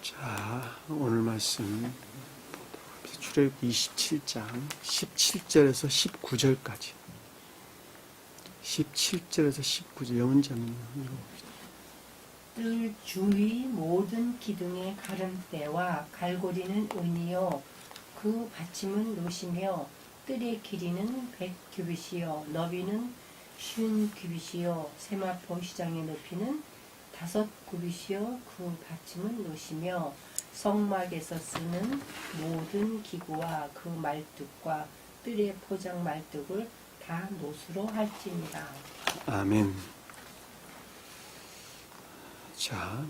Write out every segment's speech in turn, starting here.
자, 오늘 말씀 출애굽기 27장 17절에서 19절까지 17절에서 19절 영문자는 읽어봅시다. 뜰 주위 모든 기둥의 가름대와 갈고리는 은이요 그 받침은 노시며 뜰의 길이는 100규빗이요 너비는 50규빗이요 세마포 시장의 높이는 5규빗이요 그 받침은 노시며 성막에서 쓰는 모든 기구와 그 말뚝과 뜰의 포장 말뚝을 다 노수로 할지니라. 아멘. 자,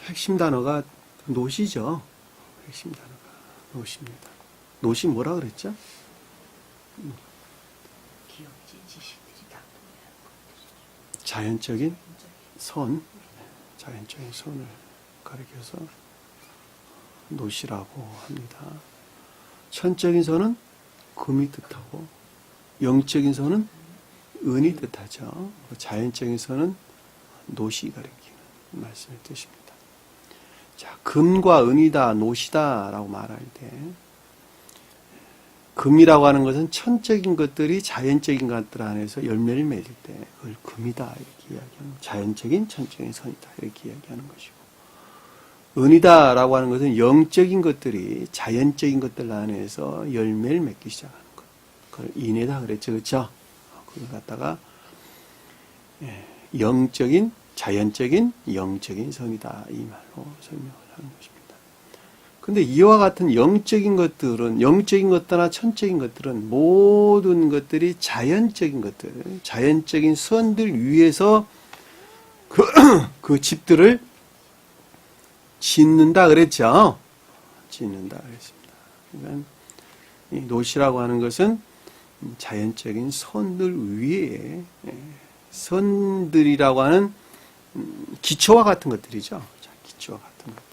핵심 단어가 노시죠. 핵심 단어가 노시입니다. 노시 뭐라 그랬죠? 기억지 지식들이 다 자연적인 선, 자연적인 선을 가리켜서 노시라고 합니다. 천적인 선은 금이 뜻하고 영적인 선은 은이 뜻하죠. 자연적인 선은 노시 가리키는 말씀의 뜻입니다. 자, 금과 은이다, 노시다라고 말할 때 금이라고 하는 것은 천적인 것들이 자연적인 것들 안에서 열매를 맺을 때 그걸 금이다 이렇게 이야기하는, 자연적인 천적인 선이다 이렇게 이야기하는 것이고, 은이다라고 하는 것은 영적인 것들이 자연적인 것들 안에서 열매를 맺기 시작하는 것, 그걸 인해다 그랬죠, 그렇죠? 그걸 갖다가 영적인, 자연적인, 영적인 선이다 이 말로 설명을 하는 것입니다. 근데 이와 같은 영적인 것들은, 영적인 것들이나 천적인 것들은 모든 것들이 자연적인 것들, 자연적인 선들 위에서 그 집들을 짓는다 그랬죠. 짓는다 그랬습니다. 그러니까 이 노시라고 하는 것은 자연적인 선들 위에, 선들이라고 하는 기초와 같은 것들이죠. 기초와 같은 것들입니다.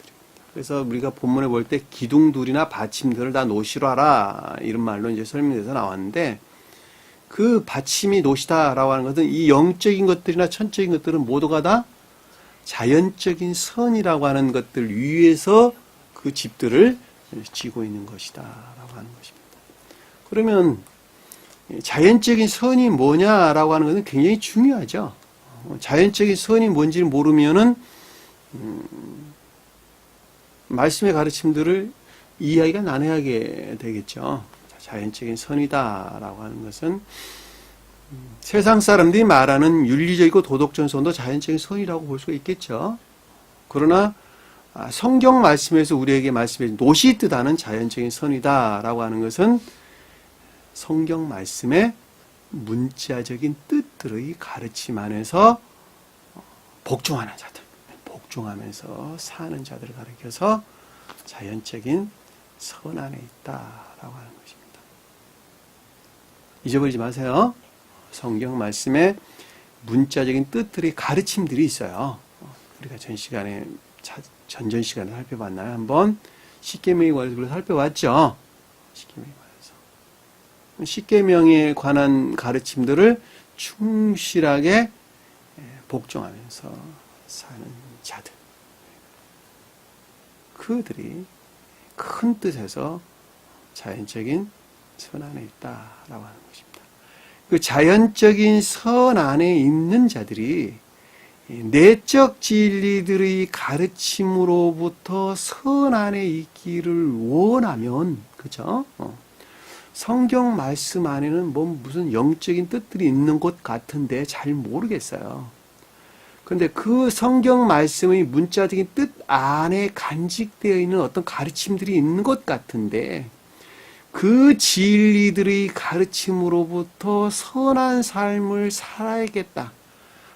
그래서 우리가 본문에 볼 때 기둥들이나 받침들을 다 노시로 하라 이런 말로 이제 설명돼서 나왔는데, 그 받침이 노시다라고 하는 것은 이 영적인 것들이나 천적인 것들은 모두가 다 자연적인 선이라고 하는 것들 위에서 그 집들을 지고 있는 것이다라고 하는 것입니다. 그러면 자연적인 선이 뭐냐라고 하는 것은 굉장히 중요하죠. 자연적인 선이 뭔지를 모르면은 말씀의 가르침들을 이해하기가 난해하게 되겠죠. 자연적인 선이다라고 하는 것은 세상 사람들이 말하는 윤리적이고 도덕적인 선도 자연적인 선이라고 볼 수가 있겠죠. 그러나 성경 말씀에서 우리에게 말씀해 준 노시 뜻하는 자연적인 선이다라고 하는 것은 성경 말씀의 문자적인 뜻들의 가르침 안에서 복종하는 자들, 복종하면서 사는 자들을 가리켜서 자연적인 선 안에 있다라고 하는 것입니다. 잊어버리지 마세요. 성경 말씀에 문자적인 뜻들의 가르침들이 있어요. 우리가 전 시간에, 전전 시간에 살펴봤나요? 한번 십계명에 관해서 살펴봤죠. 십계명에 관한 가르침들을 충실하게 복종하면서 사는 자들, 그들이 큰 뜻에서 자연적인 선 안에 있다라고 하는 것입니다. 그 자연적인 선 안에 있는 자들이 내적 진리들의 가르침으로부터 선 안에 있기를 원하면, 그죠? 성경 말씀 안에는 무슨 영적인 뜻들이 있는 것 같은데 잘 모르겠어요. 그런데 그 성경 말씀의 문자적인 뜻 안에 간직되어 있는 어떤 가르침들이 있는 것 같은데, 그 진리들의 가르침으로부터 선한 삶을 살아야겠다,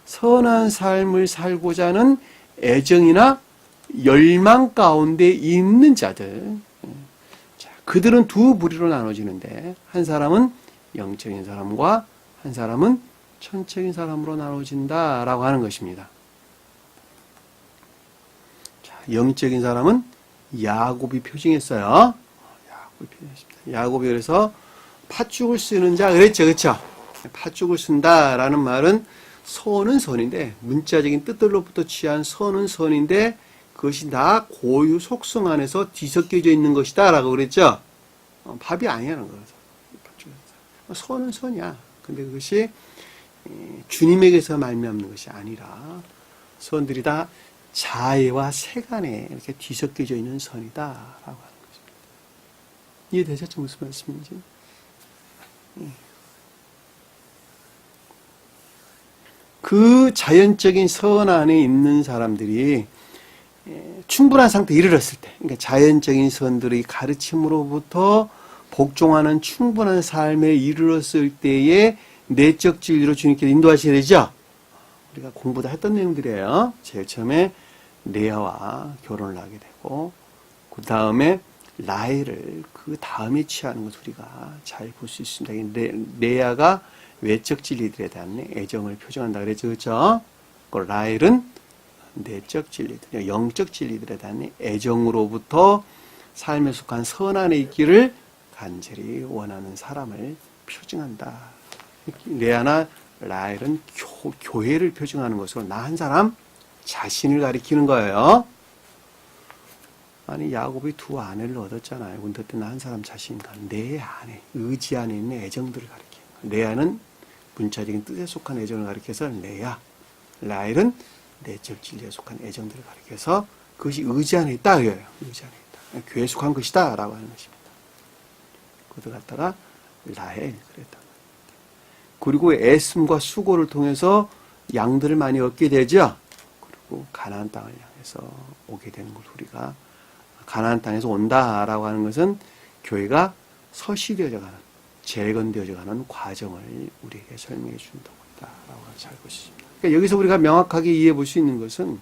선한 삶을 살고자 하는 애정이나 열망 가운데 있는 자들, 그들은 두 부류로 나눠지는데, 한 사람은 영적인 사람과 한 사람은 천적인 사람으로 나눠진다라고 하는 것입니다. 자, 영적인 사람은 야곱이 표징했어요. 야곱이 그래서 팥죽을 쓰는 자 그랬죠, 그렇죠? 팥죽을 쓴다라는 말은 선은 선인데, 문자적인 뜻들로부터 취한 선은 선인데 그것이 나 고유 속성 안에서 뒤섞여져 있는 것이다 라고 그랬죠. 밥이 아니라는 거죠. 선은 선이야. 근데 그것이 주님에게서 말미암는 것이 아니라 선들이 다 자애와 세간에 이렇게 뒤섞여져 있는 선이다 라고 하는 것입니다. 이해되셨죠? 무슨 말씀인지? 그 자연적인 선 안에 있는 사람들이 충분한 상태에 이르렀을 때, 그러니까 자연적인 선들의 가르침으로부터 복종하는 충분한 삶에 이르렀을 때에 내적 진리로 주님께서 인도하셔야 되죠. 우리가 공부 다 했던 내용들이에요. 제일 처음에 레아와 결혼을 하게 되고, 그 다음에 라헬을 그 다음에 취하는 것을 우리가 잘 볼 수 있습니다. 레아가 외적 진리들에 대한 애정을 표정한다 그랬죠. 그렇죠? 라헬은 내적 진리들, 영적 진리들에 대한 애정으로부터 삶에 속한 선안에 있기를 간절히 원하는 사람을 표징한다. 레아나 라헬은 교회를 표징하는 것으로 나 한 사람 자신을 가리키는 거예요. 아니 야곱이 두 아내를 얻었잖아요. 근데 나 한 사람 자신과 내 안에 의지 안에 있는 애정들을 가리키는 거예요. 레아는 문자적인 뜻에 속한 애정을 가리켜서 레아, 라헬은 내적 진리에 속한 애정들을 가리켜서 그것이 의지 안에 있다. 의지 안에 있다. 교회에 속한 것이다. 라고 하는 것입니다. 그것을 갖다가 라헬 그랬다. 그리고 애씀과 수고를 통해서 양들을 많이 얻게 되죠. 그리고 가나안 땅을 향해서 오게 되는 것 우리가 가나안 땅에서 온다라고 하는 것은 교회가 서시되어져 가는 재건되어져 가는 과정을 우리에게 설명해 준다고 있다라고 잘 보십니다. 그러니까 여기서 우리가 명확하게 이해해 볼 수 있는 것은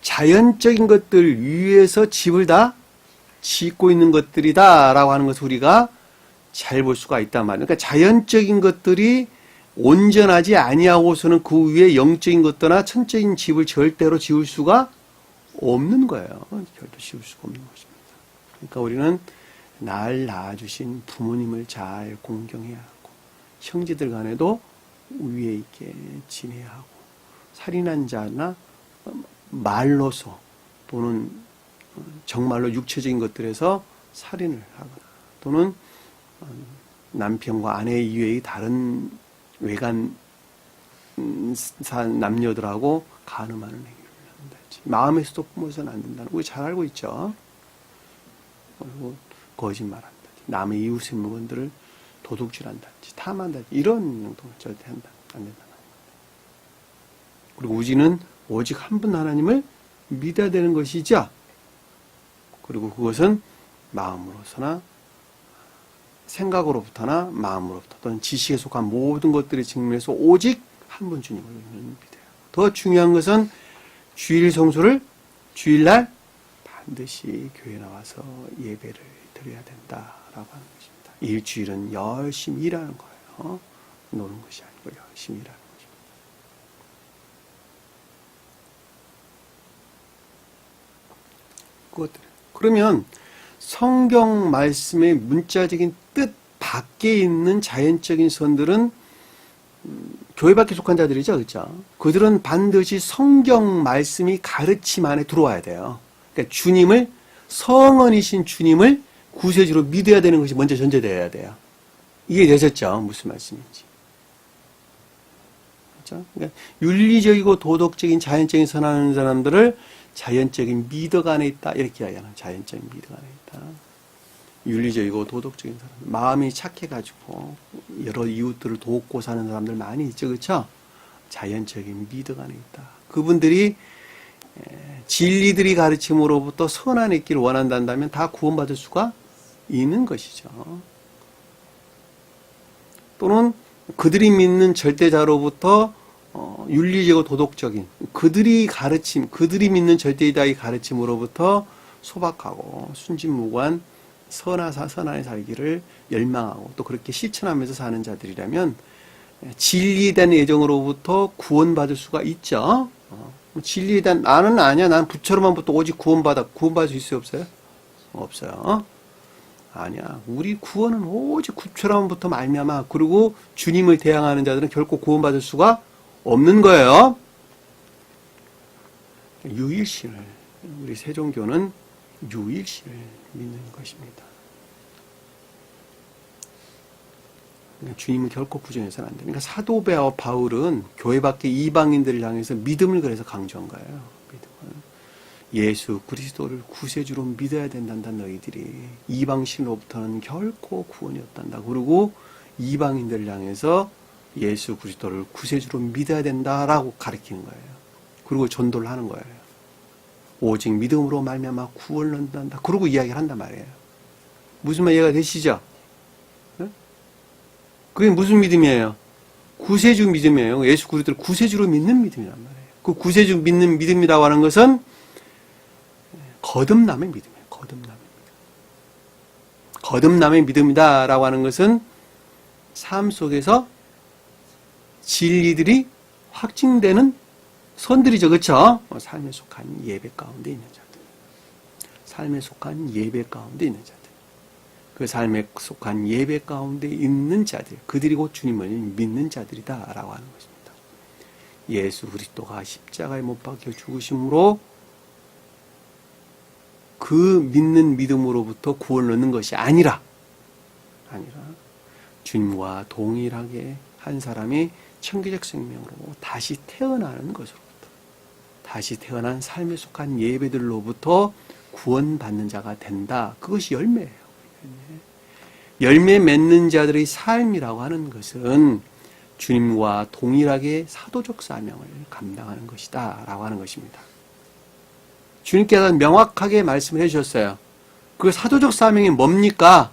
자연적인 것들 위에서 집을 다 짓고 있는 것들이다라고 하는 것을 우리가 잘 볼 수가 있단 말이에요. 그러니까 자연적인 것들이 온전하지 아니하고서는 그 위에 영적인 것들이나 천적인 집을 절대로 지을 수가 없는 거예요. 절대 지을 수가 없는 것입니다. 그러니까 우리는 날 낳아주신 부모님을 잘 공경해야 하고 형제들 간에도 위에 있게 지내야 하고 살인한 자나 말로서 또는 정말로 육체적인 것들에서 살인을 하거나 또는 남편과 아내 이외의 다른 외간 남녀들하고 간음하는 행위를 한다든지 마음에서도 품어서는 안 된다는 거 잘 알고 있죠. 그리고 거짓말한다든지 남의 이웃의 물건들을 도둑질한다든지 탐한다든지 이런 행동을 절대 안 된다는 거예요. 그리고 우리는 오직 한 분 하나님을 믿어야 되는 것이죠. 그리고 그것은 마음으로서나 생각으로부터나 마음으로부터 또는 지식에 속한 모든 것들의 측면에서 오직 한 분 주님을 믿어요. 더 중요한 것은 주일 성수를 주일날 반드시 교회에 나와서 예배를 드려야 된다라고 하는 것입니다. 일주일은 열심히 일하는 거예요. 노는 것이 아니고 열심히 일하는 것입니다. 그것들. 그러면 성경 말씀의 문자적인 뜻 밖에 있는 자연적인 선들은 교회 밖에 속한 자들이죠. 그렇죠? 그들은 반드시 성경 말씀이 가르침 안에 들어와야 돼요. 그러니까 주님을 성언이신 주님을 구세주로 믿어야 되는 것이 먼저 전제되어야 돼요. 이해되셨죠? 무슨 말씀인지. 그렇죠? 그러니까 윤리적이고 도덕적인 자연적인 선하는 사람들을 자연적인 미덕 안에 있다. 이렇게 이야기하는 자연적인 미덕 안에 있다. 윤리적이고 도덕적인 사람, 마음이 착해가지고 여러 이웃들을 돕고 사는 사람들 많이 있죠. 그렇죠? 자연적인 미덕 안에 있다. 그분들이 진리들이 가르침으로부터 선안에 있기를 원한다면 다 구원받을 수가 있는 것이죠. 또는 그들이 믿는 절대자로부터 윤리적이고 도덕적인 그들이 믿는 절대자의 가르침으로부터 소박하고 순진무구한 선안에 살기를 열망하고 또 그렇게 실천하면서 사는 자들이라면 진리에 대한 애정으로부터 구원받을 수가 있죠. 진리에 대한 나는 아니야. 난 부처로만부터 오직 구원받을 수 있어요? 없어요? 없어요. 아니야. 우리 구원은 오직 구처로만부터 말미암아. 그리고 주님을 대항하는 자들은 결코 구원받을 수가 없는 거예요. 유일신을, 우리 세종교는 유일신을 믿는 것입니다. 주님은 결코 부정해서는 안 됩니다. 그러니까 사도 바울은 교회 밖의 이방인들을 향해서 믿음을 그래서 강조한 거예요. 믿음은. 예수 그리스도를 구세주로 믿어야 된단다. 너희들이 이방신으로부터는 결코 구원이 없단다. 그리고 이방인들을 향해서 예수 그리스도를 구세주로 믿어야 된다라고 가르치는 거예요. 그리고 전도를 하는 거예요. 오직 믿음으로 말미암아 구원을 얻는다. 그러고 이야기를 한단 말이에요. 무슨 말 이해가 되시죠? 네? 그게 무슨 믿음이에요? 구세주 믿음이에요. 예수 그리스도를 구세주로 믿는 믿음이란 말이에요. 그 구세주 믿는 믿음이라고 하는 것은 거듭남의 믿음이에요. 거듭남의 믿음. 거듭남의 믿음이다라고 하는 것은 삶 속에서 진리들이 확증되는 선들이죠. 그렇죠? 삶에 속한 예배 가운데 있는 자들. 삶에 속한 예배 가운데 있는 자들. 그 삶에 속한 예배 가운데 있는 자들. 그들이 곧 주님을 믿는 자들이다라고 하는 것입니다. 예수 그리스도가 십자가에 못 박혀 죽으심으로 그 믿는 믿음으로부터 구원을 얻는 것이 아니라 주님과 동일하게 한 사람이 천기적 생명으로 다시 태어나는 것으로부터, 다시 태어난 삶에 속한 예배들로부터 구원받는 자가 된다. 그것이 열매예요. 열매 맺는 자들의 삶이라고 하는 것은 주님과 동일하게 사도적 사명을 감당하는 것이다 라고 하는 것입니다. 주님께서 명확하게 말씀을 해주셨어요. 그 사도적 사명이 뭡니까?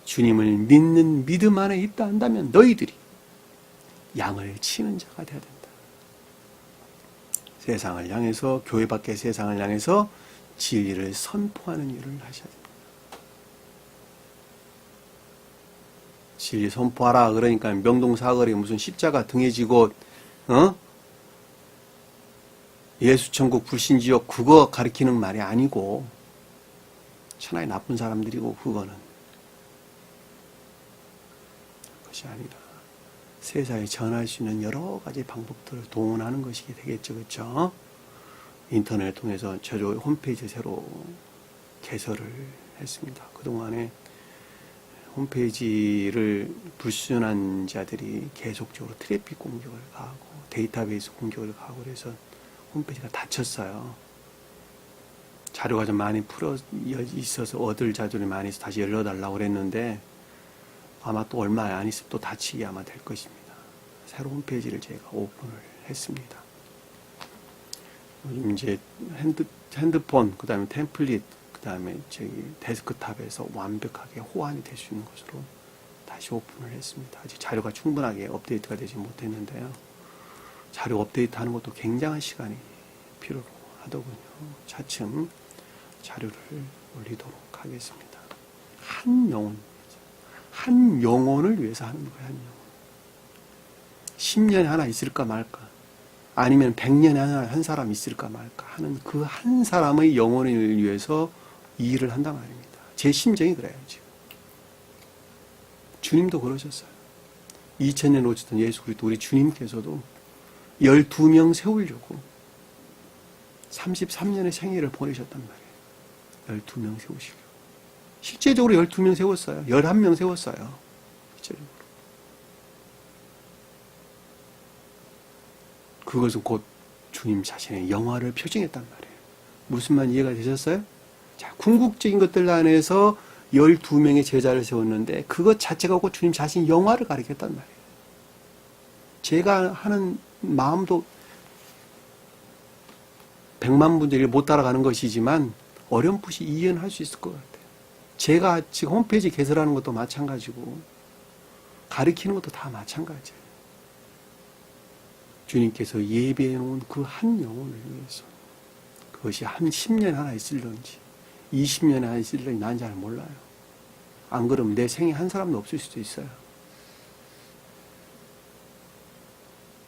주님을 믿는 믿음 안에 있다 한다면 너희들이 양을 치는 자가 되어야 된다. 세상을 향해서, 교회 밖의 세상을 향해서 진리를 선포하는 일을 하셔야 됩니다. 진리 선포하라 그러니까 명동사거리에 무슨 십자가 등에 지고 예수천국 불신지옥 그거 가리키는 말이 아니고 천하의 나쁜 사람들이고 그거는 그것이 아니라 세상에 전할 수 있는 여러 가지 방법들을 동원하는 것이 되겠죠. 그렇죠? 인터넷 통해서 저도 홈페이지 새로 개설을 했습니다. 그동안에 홈페이지를 불순한 자들이 계속적으로 트래픽 공격을 가하고 데이터베이스 공격을 가하고 그래서 홈페이지가 닫혔어요. 자료가 좀 많이 풀어 있어서 얻을 자료를 많이 있어서 다시 열려달라고 그랬는데 아마 또 얼마 안 있으면 또 닫히게 아마 될 것입니다. 새로 홈페이지를 제가 오픈을 했습니다. 요즘 이제 핸드폰, 그 다음에 템플릿, 그 다음에 데스크탑에서 완벽하게 호환이 될 수 있는 것으로 다시 오픈을 했습니다. 아직 자료가 충분하게 업데이트가 되지 못했는데요. 자료 업데이트 하는 것도 굉장한 시간이 필요로 하더군요. 차츰 자료를 올리도록 하겠습니다. 한 영혼을 위해서 하는 거예요. 한 영혼. 10년에 하나 있을까 말까, 아니면 100년에 한 사람 있을까 말까 하는 그 한 사람의 영혼을 위해서 이 일을 한단 말입니다. 제 심정이 그래요. 지금 주님도 그러셨어요. 2000년 오셨던 예수 그리스도 우리 주님께서도 12명 세우려고 33년의 생애를 보내셨단 말이에요. 12명 세우시려고. 실제적으로 12명 세웠어요. 11명 세웠어요. 실제적으로. 그것은 곧 주님 자신의 영화를 표징했단 말이에요. 무슨 말 이해가 되셨어요? 자, 궁극적인 것들 안에서 12명의 제자를 세웠는데 그것 자체가 곧 주님 자신의 영화를 가리켰단 말이에요. 제가 하는 마음도 100만 분들이 못 따라가는 것이지만 어렴풋이 이해는 할 수 있을 것 같아요. 제가 지금 홈페이지 개설하는 것도 마찬가지고 가르치는 것도 다 마찬가지예요. 주님께서 예배해 놓은 그 한 영혼을 위해서, 그것이 한 10년 하나 있을런지 20년에 하나 있을런지 난 잘 몰라요. 안 그러면 내 생에 한 사람도 없을 수도 있어요.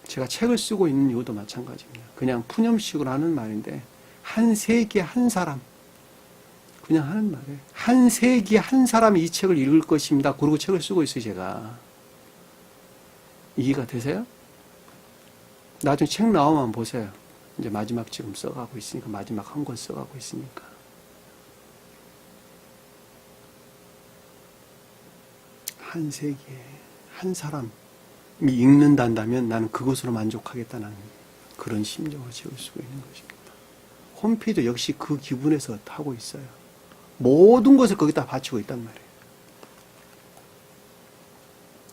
제가 책을 쓰고 있는 이유도 마찬가지입니다. 그냥 푸념식으로 하는 말인데 한 세기에 한 사람, 그냥 하는 말이에요. 한 세기에 한 사람이 이 책을 읽을 것입니다. 그러고 책을 쓰고 있어요. 제가. 이해가 되세요? 나중에 책 나오면 보세요. 이제 마지막 지금 써가고 있으니까, 마지막 한 권 써가고 있으니까. 한 세계, 한 사람이 읽는단다면 나는 그것으로 만족하겠다는 그런 심정을 채울 수가 있는 것입니다. 홈피도 역시 그 기분에서 하고 있어요. 모든 것을 거기다 바치고 있단 말이에요.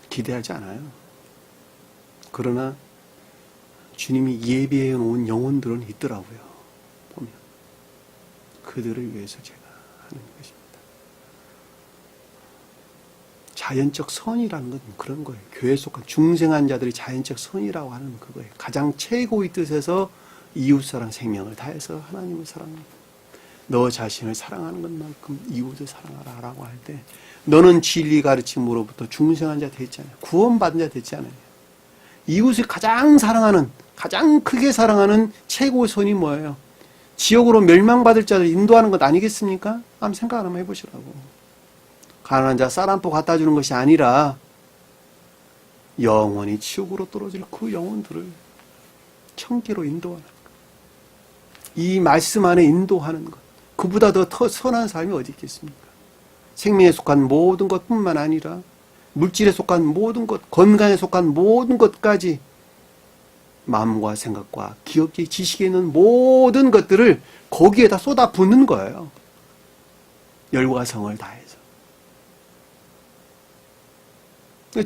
기대하지 않아요. 그러나 주님이 예비해 놓은 영혼들은 있더라고요. 보면 그들을 위해서 제가 하는 것입니다. 자연적 선이라는 건 그런 거예요. 교회에 속한 중생한 자들이 자연적 선이라고 하는 그거예요. 가장 최고의 뜻에서 이웃사랑 생명을 다해서 하나님을 사랑합니다. 너 자신을 사랑하는 것만큼 이웃을 사랑하라 라고 할 때 너는 진리 가르침으로부터 중생한 자 됐잖아요. 구원받은 자 됐잖아요. 이웃을 가장 사랑하는, 가장 크게 사랑하는 최고의 선이 뭐예요? 지옥으로 멸망받을 자를 인도하는 것 아니겠습니까? 한번 생각 한번 해보시라고. 가난한 자 쌀 한 포 갖다 주는 것이 아니라 영원히 지옥으로 떨어질 그 영혼들을 천계로 인도하는 것. 이 말씀 안에 인도하는 것. 그보다 더 선한 삶이 어디 있겠습니까? 생명에 속한 모든 것뿐만 아니라 물질에 속한 모든 것, 건강에 속한 모든 것까지 마음과 생각과 기억에 지식에 있는 모든 것들을 거기에다 쏟아붓는 거예요. 열과 성을 다해서.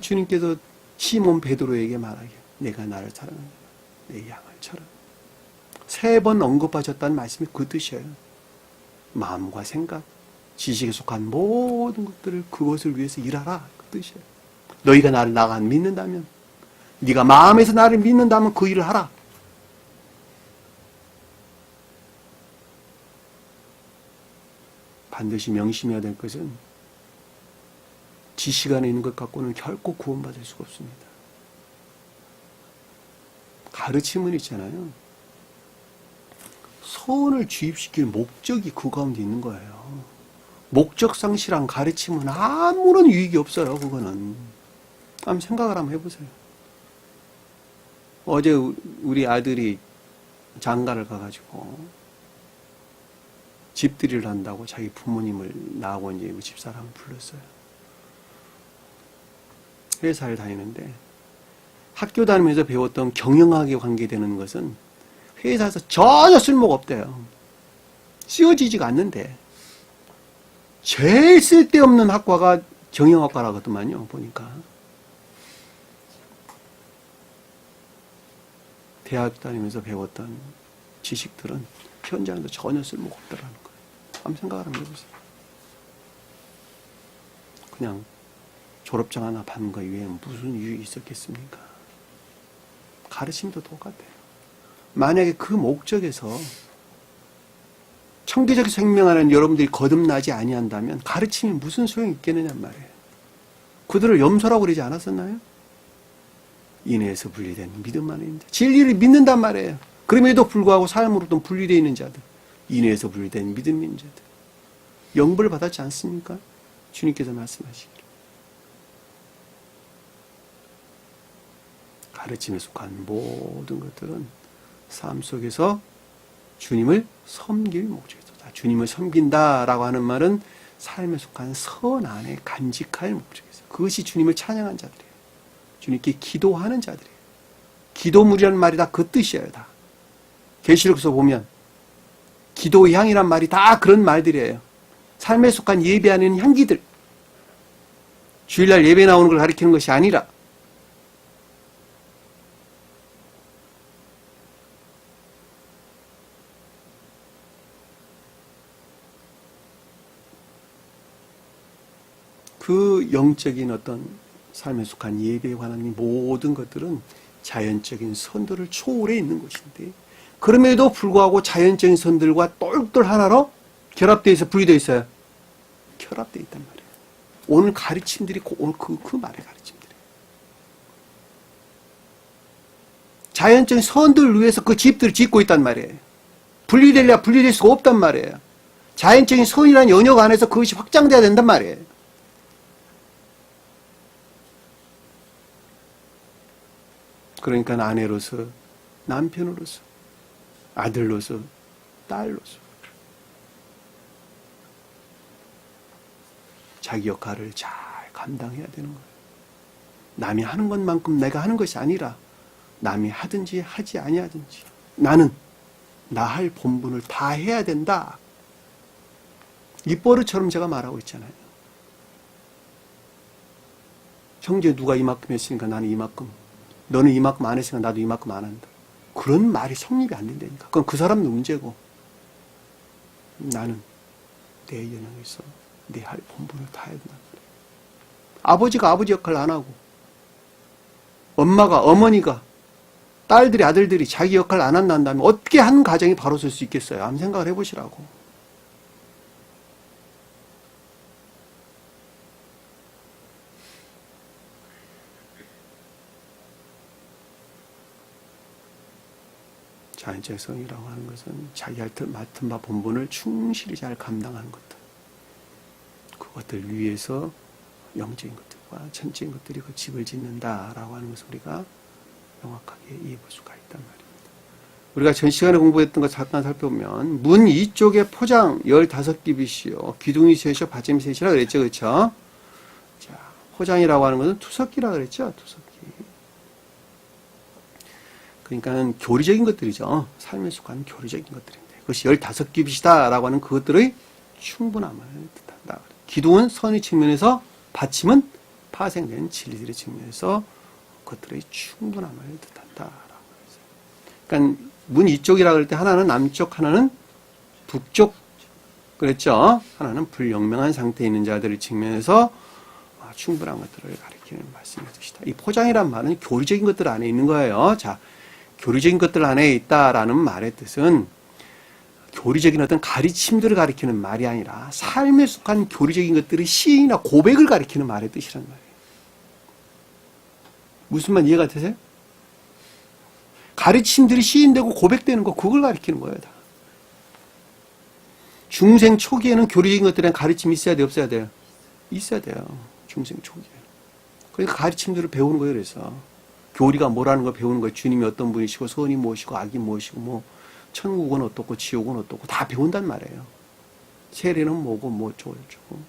주님께서 시몬 베드로에게 말하기를 내가 나를 사랑한다. 내 양을 쳐라. 3번 언급하셨다는 말씀이 그 뜻이에요. 마음과 생각, 지식에 속한 모든 것들을 그것을 위해서 일하라. 그 뜻이에요. 너희가 나를 안 믿는다면, 네가 마음에서 나를 믿는다면 그 일을 하라. 반드시 명심해야 될 것은 지식 안에 있는 것 갖고는 결코 구원받을 수가 없습니다. 가르침은 있잖아요. 소원을 주입시킬 목적이 그 가운데 있는 거예요. 목적 상실한 가르침은 아무런 유익이 없어요. 그거는. 한번 생각을 한번 해보세요. 어제 우리 아들이 장가를 가가지고 집들이를 한다고 자기 부모님을 나하고 이제 집사람을 불렀어요. 회사를 다니는데 학교 다니면서 배웠던 경영학에 관계되는 것은 회사에서 전혀 쓸모가 없대요. 쓰여지지가 않는데 제일 쓸데없는 학과가 경영학과라거든요. 보니까 대학 다니면서 배웠던 지식들은 현장에서 전혀 쓸모가 없다라는 거예요. 한번 생각을 한번 해보세요. 그냥 졸업장 하나 받는 거 이외에 무슨 유익이 있었겠습니까? 가르침도 똑같아요. 만약에 그 목적에서 청기적 생명 안에 여러분들이 거듭나지 아니한다면 가르침이 무슨 소용이 있겠느냐 말이에요. 그들을 염소라고 그러지 않았었나요? 인애에서 분리된 믿음 안에 있는 자. 진리를 믿는단 말이에요. 그럼에도 불구하고 삶으로부터 분리되어 있는 자들. 인애에서 분리된 믿음 있는 자들. 영벌을 받았지 않습니까? 주님께서 말씀하시기를. 가르침에 속한 모든 것들은 삶 속에서 주님을 섬길 목적이다. 주님을 섬긴다라고 하는 말은 삶에 속한 선 안에 간직할 목적이죠. 그것이 주님을 찬양한 자들이에요. 주님께 기도하는 자들이에요. 기도물이라는 말이 다 그 뜻이에요. 다. 계시록에서 보면 기도의 향이란 말이 다 그런 말들이에요. 삶에 속한 예배 안에 있는 향기들. 주일날 예배 나오는 걸 가리키는 것이 아니라 그 영적인 어떤 삶에 속한 예배에 관한 모든 것들은 자연적인 선들을 초월해 있는 것인데 그럼에도 불구하고 자연적인 선들과 똘똘 하나로 결합되어 있어 분리되어 있어요. 결합되어 있단 말이에요. 오늘 가르침들이 오늘 그 말의 가르침들이에요. 자연적인 선들을 위해서 그 집들을 짓고 있단 말이에요. 분리될래야 분리될 수가 없단 말이에요. 자연적인 선이라는 영역 안에서 그것이 확장돼야 된단 말이에요. 그러니까 아내로서 남편으로서 아들로서, 딸로서 자기 역할을 잘 감당해야 되는 거예요. 남이 하는 것만큼 내가 하는 것이 아니라 남이 하든지 하지 아니하든지 나는 나 할 본분을 다 해야 된다. 입버릇처럼 제가 말하고 있잖아요. 형제 누가 이만큼 했으니까 나는 이만큼, 너는 이만큼 안 했으니까 나도 이만큼 안 한다. 그런 말이 성립이 안 된다니까. 그건 그 사람도 문제고, 나는 내 연영에서 내 할 본분을 다 해야 된다. 아버지가 아버지 역할을 안 하고, 엄마가, 어머니가, 딸들이, 아들들이 자기 역할을 안 한다면 어떻게 한 가정이 바로 설 수 있겠어요? 한번 생각을 해보시라고. 자연적 성이라고 하는 것은 자기 맡은 바 본분을 충실히 잘 감당하는 것들. 그것들 위해서 영적인 것들과 천적인 것들이 그 집을 짓는다라고 하는 것을 우리가 명확하게 이해해 볼 수가 있단 말입니다. 우리가 전 시간에 공부했던 것 잠깐 살펴보면 문 이쪽에 포장 15기빗이요. 기둥이 셋이요. 받침이 셋이라 그랬죠. 그렇죠? 자, 포장이라고 하는 것은 투석기라 그랬죠. 투석기. 그러니까 교리적인 것들이죠. 삶에 속한 교리적인 것들인데 그것이 15기빗이다 라고 하는 그것들의 충분함을 뜻한다. 기둥은 선의 측면에서 받침은 파생된 진리들의 측면에서 그것들의 충분함을 뜻한다. 그러니까 문 이쪽이라 그럴 때 하나는 남쪽, 하나는 북쪽 그랬죠. 하나는 불영명한 상태에 있는 자들의 측면에서 충분한 것들을 가리키는 말씀의 뜻이다. 이 포장이란 말은 교리적인 것들 안에 있는 거예요. 자, 교리적인 것들 안에 있다라는 말의 뜻은 교리적인 어떤 가르침들을 가리키는 말이 아니라 삶에 속한 교리적인 것들의 시인이나 고백을 가리키는 말의 뜻이란 말이에요. 무슨 말 이해가 되세요? 가르침들이 시인되고 고백되는 거 그걸 가리키는 거예요. 다. 중생 초기에는 교리적인 것들에 대한 가르침이 있어야 돼요? 없어야 돼요? 있어야 돼요. 중생 초기에. 그러니까 가르침들을 배우는 거예요. 그래서 교리가 뭐라는 걸 배우는 거예요. 주님이 어떤 분이시고 선이 무엇이고 악이 무엇이고 뭐 천국은 어떻고 지옥은 어떻고 다 배운단 말이에요. 세례는 뭐고 뭐 어쩌고 저쩌고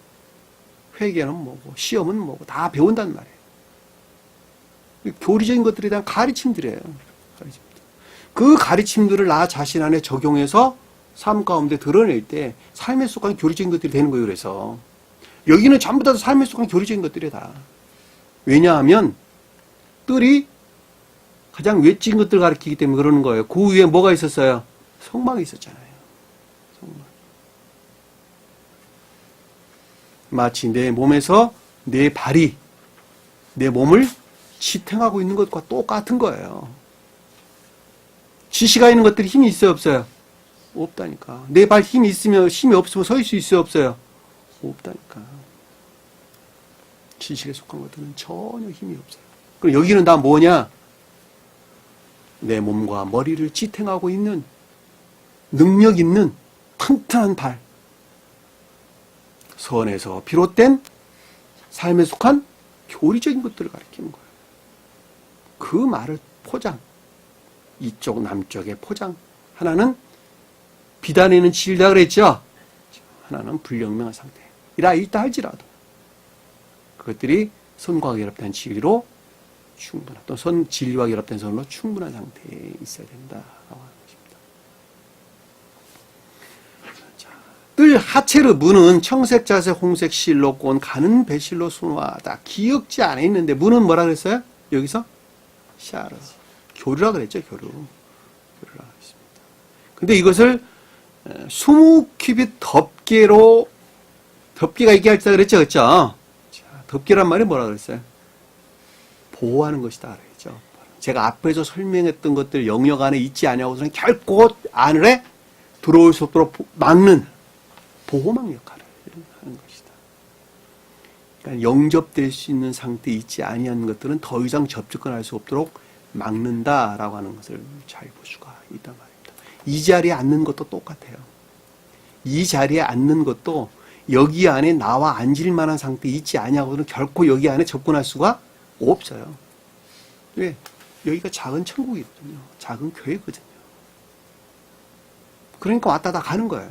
회개는 뭐고 시험은 뭐고 다 배운단 말이에요. 교리적인 것들에 대한 가르침들이에요. 그 가르침들을 나 자신 안에 적용해서 삶 가운데 드러낼 때 삶에 속한 교리적인 것들이 되는 거예요. 그래서 여기는 전부 다 삶에 속한 교리적인 것들이다. 왜냐하면 뜰이 가장 외적인 것들을 가리키기 때문에 그러는 거예요. 그 위에 뭐가 있었어요? 성막이 있었잖아요. 성막. 마치 내 몸에서 내 발이 내 몸을 지탱하고 있는 것과 똑같은 거예요. 지시가 있는 것들이 힘이 있어요, 없어요? 없다니까. 내 발 힘이 있으면 힘이 없으면 서 있을 수 있어요, 없어요? 없다니까. 지식에 속한 것들은 전혀 힘이 없어요. 그럼 여기는 다 뭐냐? 내 몸과 머리를 지탱하고 있는 능력 있는 튼튼한 발. 선에서 비롯된 삶에 속한 교리적인 것들을 가리키는 거예요. 그 말을 포장. 이쪽 남쪽의 포장. 하나는 비단에는 질다 그랬죠. 하나는 불영명한 상태. 이라 있다 할지라도 그것들이 선과 결합된 진리로 충분한 또 선 진리와 결합된 선으로 충분한 상태에 있어야 된다라고 하는 것입니다. 자, 뜰 하체르 문은 청색, 자색, 홍색 실로 꼰 가는 배실로 순화하다. 기역지 안에 있는데 문은 뭐라 그랬어요? 여기서 샤르 교류라 그랬죠. 교류라 했습니다. 근데 이것을 20큐빗 덮개가 있게 할때 그랬죠. 그렇죠? 자, 덮개란 말이 뭐라 그랬어요? 보호하는 것이다 그랬죠. 제가 앞에서 설명했던 것들 영역 안에 있지 아니하고서는 결코 안에 들어올 수 없도록 막는 보호막 역할을 하는 것이다. 그러니까 영접될 수 있는 상태에 있지 아니한 것들은 더 이상 접촉할 수 없도록 막는다라고 하는 것을 잘 볼 수가 있단 말입니다. 이 자리에 앉는 것도 똑같아요. 이 자리에 앉는 것도 여기 안에 나와 앉을 만한 상태에 있지 아니하고는 결코 여기 안에 접근할 수가 없어요. 왜? 여기가 작은 천국이거든요. 작은 교회거든요. 그러니까 왔다 다 가는 거예요.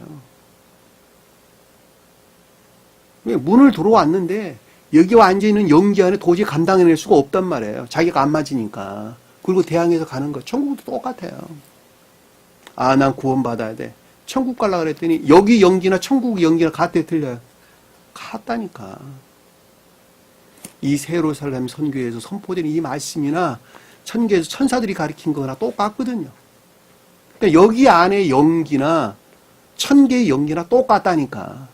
문을 들어왔는데 여기 와 앉아있는 연기 안에 도저히 감당해낼 수가 없단 말이에요. 자기가 안 맞으니까. 그리고 대항해서 가는 거. 천국도 똑같아요. 아, 난 구원받아야 돼. 천국 가려고 그랬더니 여기 연기나 천국 연기나 같대 틀려요. 같다니까. 이 세로살렘 선교에서 선포되는 이 말씀이나 천계에서 천사들이 가르친 거나 똑같거든요. 그러니까 여기 안에 연기나 천계의 연기나 똑같다니까.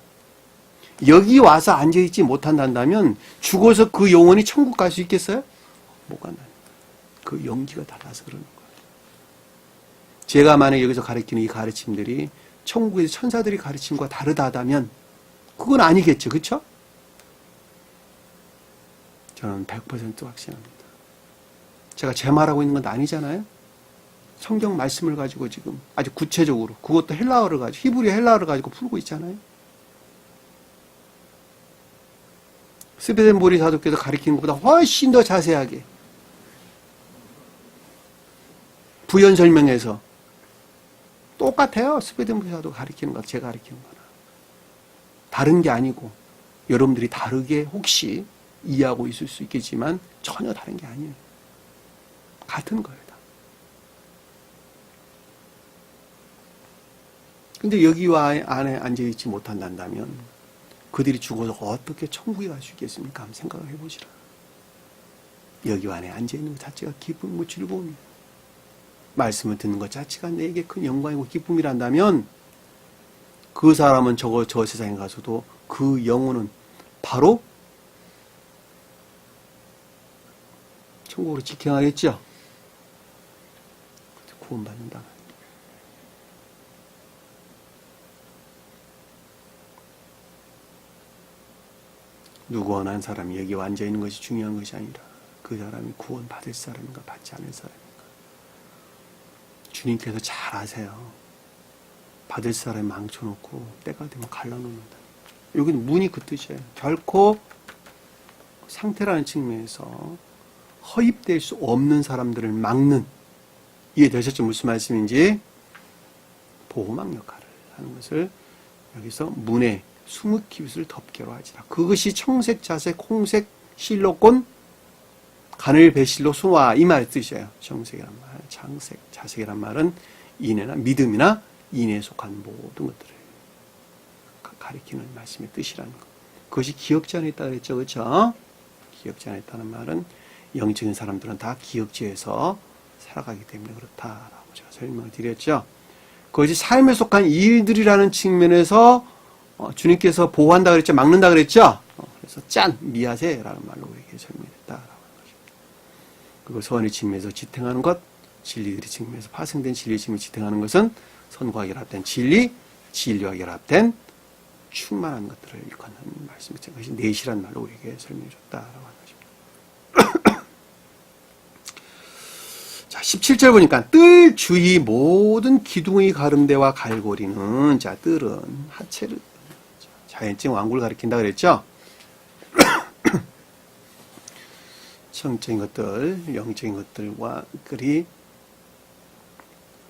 여기 와서 앉아있지 못한다면 죽어서 그 영혼이 천국 갈 수 있겠어요? 못 간다니까. 그 연기가 달라서 그러는 거예요. 제가 만약 여기서 가르치는 이 가르침들이 천국에서 천사들이 가르침과 다르다면 그건 아니겠죠. 그렇죠? 저는 100% 확신합니다. 제가 제 말하고 있는 건 아니잖아요. 성경 말씀을 가지고 지금 아주 구체적으로 그것도 헬라어를 가지고 히브리 헬라어를 가지고 풀고 있잖아요. 스베덴보리 사도께서 가르치는 것보다 훨씬 더 자세하게 부연 설명해서 똑같아요. 스베덴보리 사도 가르치는 것 제가 가르치는 거나 다른 게 아니고 여러분들이 다르게 혹시 이해하고 있을 수 있겠지만 전혀 다른 게 아니에요. 같은 거예요. 근데 여기와 안에 앉아있지 못한다면 그들이 죽어서 어떻게 천국에 갈 수 있겠습니까? 한번 생각을 해보시라. 여기와 안에 앉아있는 것 자체가 기쁨이고 즐거움이에요. 말씀을 듣는 것 자체가 내게 큰 영광이고 기쁨이란다면 그 사람은 저 세상에 가서도 그 영혼은 바로 천국으로 직행하겠죠. 구원받는다. 누구 어느 한 사람이 여기 앉아있는 것이 중요한 것이 아니라 그 사람이 구원받을 사람인가 받지 않을 사람인가. 주님께서 잘 아세요. 받을 사람이 망쳐놓고 때가 되면 갈라놓는다. 여기는 문이 그 뜻이에요. 결코 상태라는 측면에서 허입될 수 없는 사람들을 막는, 이해되셨죠? 무슨 말씀인지? 보호막 역할을 하는 것을 여기서 문에 수묵기빗을 덮개로 하지라. 그것이 청색, 자색, 홍색, 실로권, 가늘, 배실로, 소화, 이 말의 뜻이에요. 청색이란 말, 장색, 자색이란 말은 인애나 믿음이나 인애에 속한 모든 것들을 가리키는 말씀의 뜻이라는 것. 그것이 기억지 안에 있다 그랬죠. 그렇죠? 기억지 안에 있다는 말은 영적인 사람들은 다 기억지에서 살아가기 때문에 그렇다라고 제가 설명을 드렸죠. 그것이 삶에 속한 일들이라는 측면에서 주님께서 보호한다 그랬죠? 막는다 그랬죠? 그래서 미아세라는 말로 우리에게 설명했다라고 하는 것입니다. 그걸 선의 측면에서 지탱하는 것, 진리들의 측면에서 파생된 진리의 측면에서 지탱하는 것은 선과 결합된 진리, 진리와 결합된 충만한 것들을 일컫는 말씀이죠. 그것이 넷이란 말로 우리에게 설명해 줬다라고 하는 것입니다. 자, 17절 보니까 뜰 주위 모든 기둥의 가름대와 갈고리는, 자, 뜰은 하체를 자연적 완구를 가리킨다 그랬죠? 성적인 것들, 영적인 것들과 그리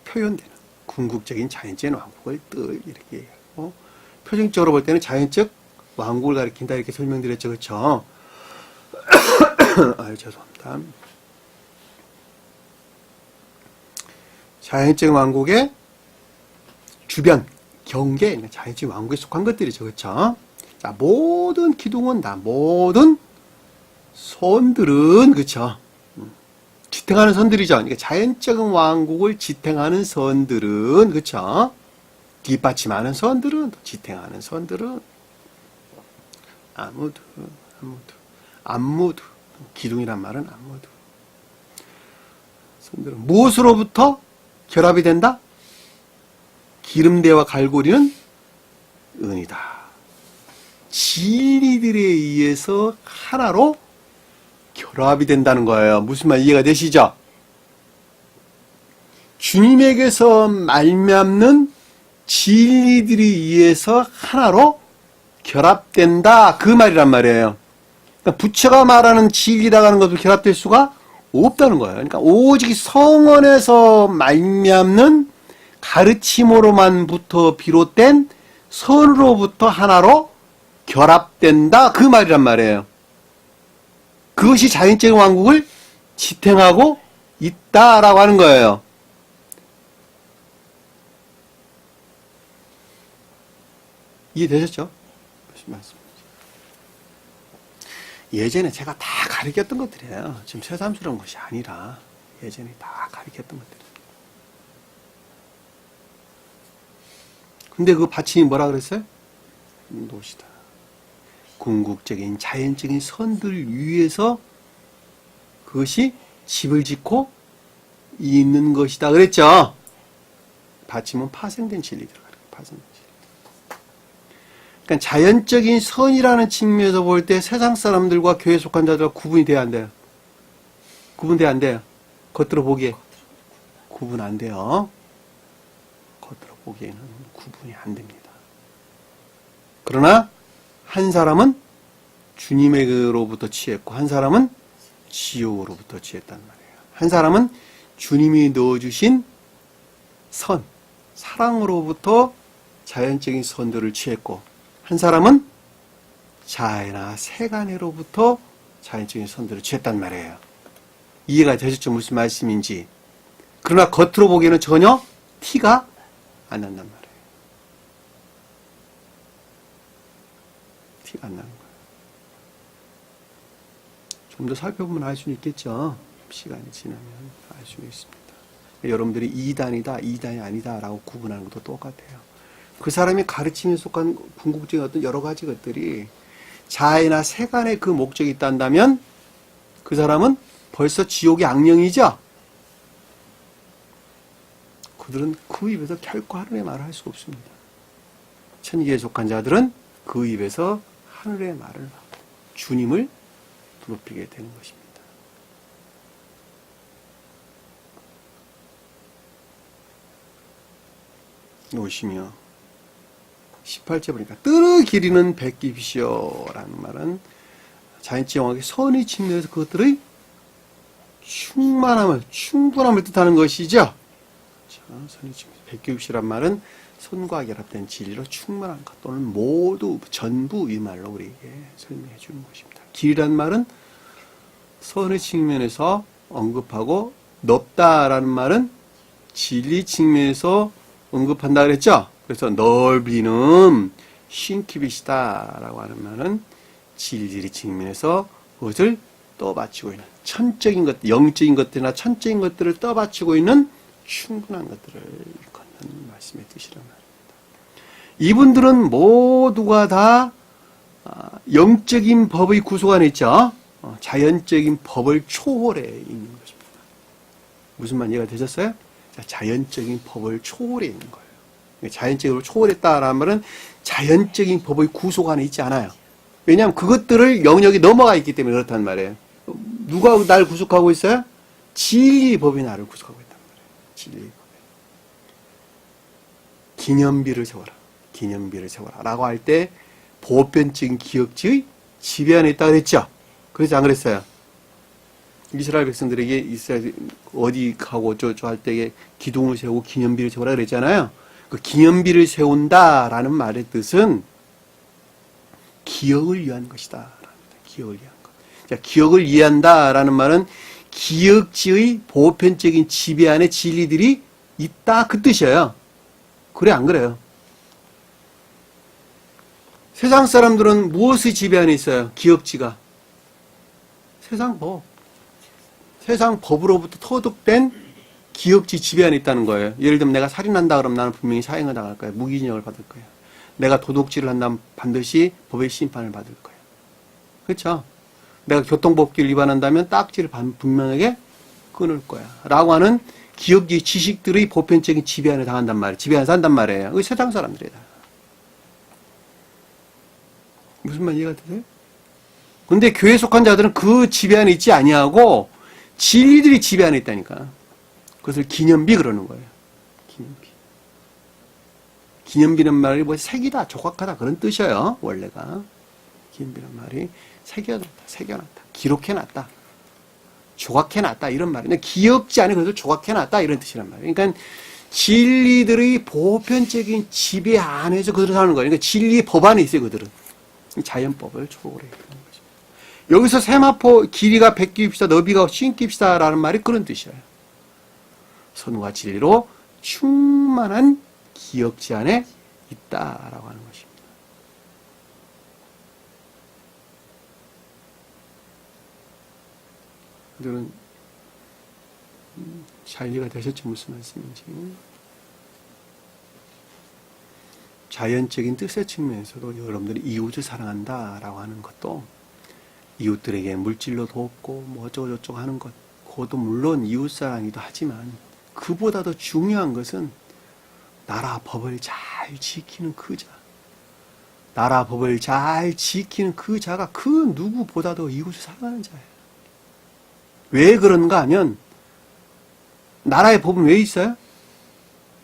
표현되는 궁극적인 자연적인 왕국을 뜰 이렇게 얘기하고, 표정적으로 볼 때는 자연적 왕국을 가리킨다 이렇게 설명드렸죠. 그렇죠? 아유, 죄송합니다. 자연적 왕국의 주변, 경계, 자연적 왕국에 속한 것들이죠. 그렇죠? 자, 모든 기둥은 다, 모든 선들은, 그렇죠? 지탱하는 선들이죠. 그러니까 자연적 왕국을 지탱하는 선들은, 그렇죠? 뒷받침하는 선들은, 지탱하는 선들은 안무드, 기둥이란 말은 안무드. 선들은 무엇으로부터 결합이 된다? 기름대와 갈고리는 은이다. 진리들에 의해서 하나로 결합이 된다는 거예요. 무슨 말 이해가 되시죠? 주님에게서 말미암는 진리들에 의해서 하나로 결합된다. 그 말이란 말이에요. 그러니까 부처가 말하는 진리라고 하는 것도 결합될 수가 없다는 거예요. 그러니까 오직 성원에서 말미암는 가르침으로만부터 비롯된 선으로부터 하나로 결합된다. 그 말이란 말이에요. 그것이 자연적인 왕국을 지탱하고 있다라고 하는 거예요. 이해되셨죠? 무슨 말씀인지. 예전에 제가 다 가르쳤던 것들이에요. 지금 새삼스러운 것이 아니라 예전에 다 가르쳤던 것들이에요. 근데 그 받침이 뭐라 그랬어요? 노시다. 궁극적인 자연적인 선들 위에서 그것이 집을 짓고 있는 것이다 그랬죠. 받침은 파생된 진리들. 파생된 진리. 그러니까 자연적인 선이라는 측면에서 볼 때 세상 사람들과 교회에 속한 자들과 구분이 돼야 안 돼요. 구분돼야 안 돼요. 겉으로 보기에 구분 안 돼요. 겉으로 보기에는 구분이 안 됩니다. 그러나 한 사람은 주님에게로부터 취했고 한 사람은 지옥으로부터 취했단 말이에요. 한 사람은 주님이 넣어주신 선, 사랑으로부터 자연적인 선들을 취했고 한 사람은 자애나 세간애로부터 자연적인 선들을 취했단 말이에요. 이해가 되셨죠? 무슨 말씀인지. 그러나 겉으로 보기에는 전혀 티가 안 난단 말이에요. 티가 안 나는 거예요. 좀 더 살펴보면 알 수는 있겠죠. 시간이 지나면 알 수 있습니다. 여러분들이 2단이다, 2단이 아니다 라고 구분하는 것도 똑같아요. 그 사람이 가르침에 속한 궁극적인 어떤 여러 가지 것들이 자애나 세간의 그 목적이 있다면 그 사람은 벌써 지옥의 악령이죠. 그들은 그 입에서 결코 하늘의 말을 할 수가 없습니다. 천기에 속한 자들은 그 입에서 하늘의 말을 하고 주님을 높이게 되는 것입니다. 놓으시며 18절 보니까 뜰을 기리는 백기비시오 라는 말은 자연지형하게 선의 측면에서 그것들의 충분함을 뜻하는 것이죠. 자, 선의 측면에서 백기비시란 말은 선과 결합된 진리로 충만한 것 또는 모두 전부 이 말로 우리에게 설명해 주는 것입니다. 길이란 말은 선의 측면에서 언급하고 넓다라는 말은 진리 측면에서 언급한다 그랬죠. 그래서 넓이는 신키빗이다라고 하는 말은 진리 측면에서 그것을 떠받치고 있는 천적인 것, 영적인 것들이나 천적인 것들을 떠받치고 있는 충분한 것들을 걷는 말씀의 뜻이란 말입니다. 이분들은 모두가 다 영적인 법의 구속 안에 있죠. 자연적인 법을 초월해 있는 것입니다. 무슨 말 이해가 되셨어요? 자연적인 법을 초월해 있는 거예요. 자연적으로 초월했다라는 말은 자연적인 법의 구속 안에 있지 않아요. 왜냐하면 그것들을 영역이 넘어가 있기 때문에 그렇단 말이에요. 누가 날 구속하고 있어요? 진리의 법이 나를 구속하고 있단 말이에요. 진리의 법이. 기념비를 세워라. 기념비를 세워라. 라고 할 때 보편적인 기억지의 지배 안에 있다 그랬죠. 그래서 안 그랬어요. 이스라엘 백성들에게 이스라엘 어디 가고 저 할 때에 기둥을 세우고 기념비를 세우라 그랬잖아요. 그 기념비를 세운다라는 말의 뜻은 기억을 위한 것이다. 기억을 위한 것. 자, 기억을 이해한다라는 말은 기억지의 보편적인 지배 안에 진리들이 있다 그 뜻이에요. 그래 안 그래요? 세상 사람들은 무엇의 지배 안에 있어요? 기억지가. 세상 법. 세상 법으로부터 터득된 기억지 지배 안에 있다는 거예요. 예를 들면 내가 살인한다 그러면 나는 분명히 사형을 당할 거예요. 무기징역을 받을 거예요. 내가 도둑질을 한다면 반드시 법의 심판을 받을 거예요. 그렇죠? 내가 교통법규를 위반한다면 딱지를 분명하게 끊을 거야. 라고 하는 기억지 지식들의 보편적인 지배 안에 당한단 말이에요. 지배 안에 산단 말이에요. 그게 세상 사람들이다. 무슨 말 이해가 되세요? 근데 교회에 속한 자들은 그 지배 안에 있지 아니하고 진리들이 지배 안에 있다니까. 그것을 기념비 그러는 거예요. 기념비. 기념비는 말이 뭐 색이다, 조각하다 그런 뜻이에요. 원래가. 기념비는 말이 새겨놨다, 기록해놨다, 조각해놨다 이런 말이에요. 기억지 안에 그것을 조각해놨다 이런 뜻이란 말이에요. 그러니까 진리들의 보편적인 지배 안에서 그들은 사는 거예요. 그러니까 진리의 법 안에 있어요, 그들은. 자연법을 초월해야 되는 거죠. 여기서 세마포 길이가 100규빗이다, 너비가 50규빗이다 라는 말이 그런 뜻이에요. 선과 진리로 충만한 기역지 안에 있다라고 하는 것입니다. 그들은 잘 이해가 되셨죠? 무슨 말씀인지. 자연적인 뜻의 측면에서도 여러분들이 이웃을 사랑한다라고 하는 것도 이웃들에게 물질로 돕고 뭐 어쩌고저쩌고 하는 것, 그것도 물론 이웃사랑이기도 하지만 그보다 더 중요한 것은 나라 법을 잘 지키는 그 자. 나라 법을 잘 지키는 그 자가 그 누구보다도 이웃을 사랑하는 자예요. 왜 그런가 하면 나라의 법은 왜 있어요?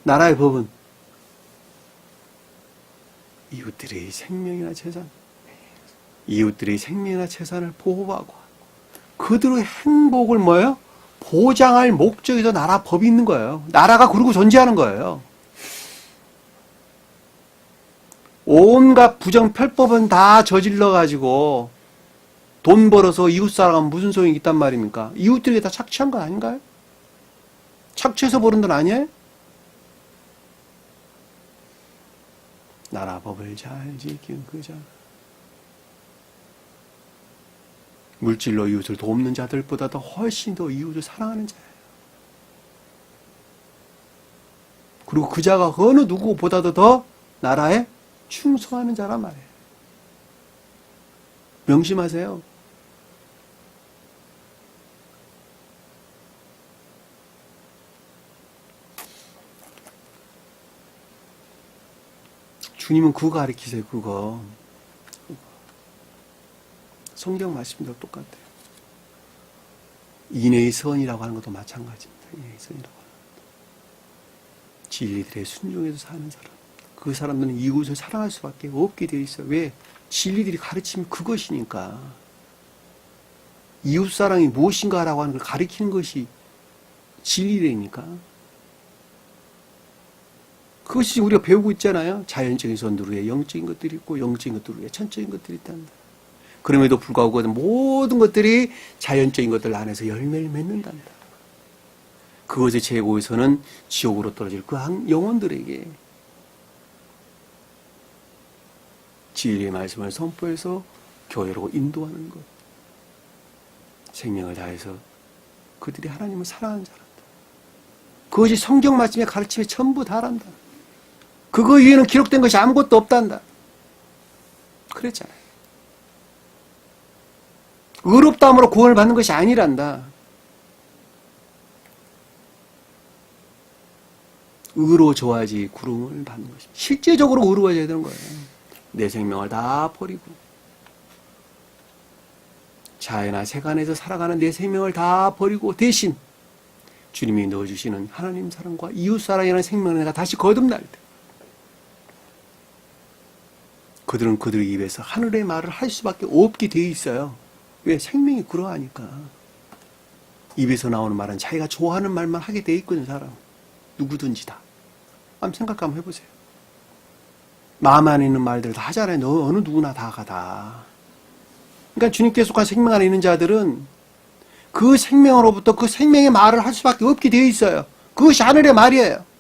나라의 법은 이웃들의 생명이나 재산, 이웃들의 생명이나 재산을 보호하고 그들의 행복을 뭐예요? 보장할 목적에서 나라 법이 있는 거예요. 나라가 그러고 존재하는 거예요. 온갖 부정편법은 다 저질러가지고 돈 벌어서 이웃 살아가면 무슨 소용이 있단 말입니까? 이웃들에게 다 착취한 거 아닌가요? 착취해서 버는 돈 아니에요? 나라 법을 잘 지키는 그 자. 물질로 이웃을 돕는 자들보다도 훨씬 더 이웃을 사랑하는 자예요. 그리고 그 자가 어느 누구보다도 더 나라에 충성하는 자란 말이에요. 명심하세요. 주님은 그거 가르치세요. 그거. 성경 말씀도 똑같아요. 인의 선이라고 하는 것도 마찬가지입니다. 인의 선이라고 하는 것도. 진리들의 순종에서 사는 사람. 그 사람들은 이웃을 사랑할 수밖에 없게 되어 있어요. 왜? 진리들이 가르치면 그것이니까. 이웃사랑이 무엇인가라고 하는 걸 가르치는 것이 진리라니까. 그것이 우리가 배우고 있잖아요. 자연적인 선들 위에 영적인 것들이 있고 영적인 것들 위에 천적인 것들이 있단다. 그럼에도 불구하고 모든 것들이 자연적인 것들 안에서 열매를 맺는단다. 그것의 최고에서는 지옥으로 떨어질 그 영혼들에게 진리의 말씀을 선포해서 교회로 인도하는 것. 생명을 다해서 그들이 하나님을 사랑하는 자란다. 그것이 성경 말씀의 가르침에 전부 다란다. 그거 위에는 기록된 것이 아무것도 없단다. 그랬잖아요. 의롭다함으로 구원을 받는 것이 아니란다. 의로워져야지 구름을 받는 것입니다. 실제적으로 의로워져야 되는 거예요. 내 생명을 다 버리고 자연아 세간에서 살아가는 내 생명을 다 버리고 대신 주님이 넣어주시는 하나님 사랑과 이웃 사랑이라는 생명을 내가 다시 거듭날 때 그들은 그들의 입에서 하늘의 말을 할 수밖에 없게 되어 있어요. 왜? 생명이 그러하니까. 입에서 나오는 말은 자기가 좋아하는 말만 하게 되어 있거든, 사람. 누구든지 다. 한번 생각 한번 해보세요. 마음 안에 있는 말들 다 하잖아요. 너 어느 누구나 다가 다. 그러니까 주님께 속한 생명 안에 있는 자들은 그 생명으로부터 그 생명의 말을 할 수밖에 없게 되어 있어요. 그것이 하늘의 말이에요.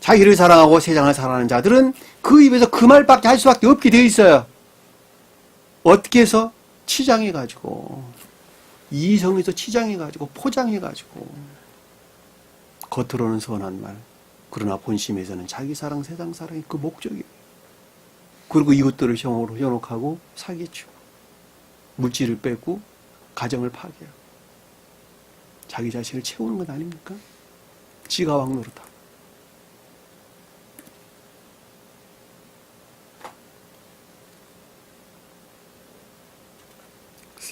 자기를 사랑하고 세상을 사랑하는 자들은 그 입에서 그 말밖에 할 수밖에 없게 되어 있어요. 어떻게 해서? 치장해가지고 이성에서 치장해가지고 포장해가지고 겉으로는 선한 말 그러나 본심에서는 자기 사랑 세상 사랑이 그 목적이에요. 그리고 이웃들을 형으로 현혹하고 사기치고 물질을 뺏고 가정을 파괴하고 자기 자신을 채우는 것 아닙니까? 지가 왕 노릇하고.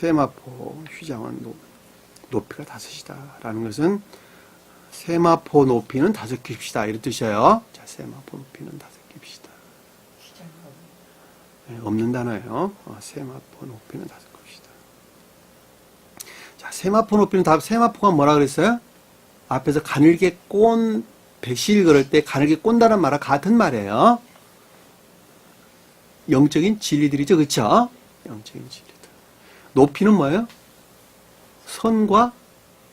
세마포 휘장은 높이가 5이다라는 것은 세마포 높이는 5규빗이다 이런 뜻이에요. 자, 세마포 높이는 5규빗이다. 네, 없는 단어예요. 세마포 높이는 5규빗이다. 자, 세마포 높이는 세마포가 뭐라 그랬어요? 앞에서 가늘게 꼰 배실 그럴 때 가늘게 꼰다는 말과 같은 말이에요. 영적인 진리들이죠. 그렇죠? 영적인 진리들. 높이는 뭐예요? 선과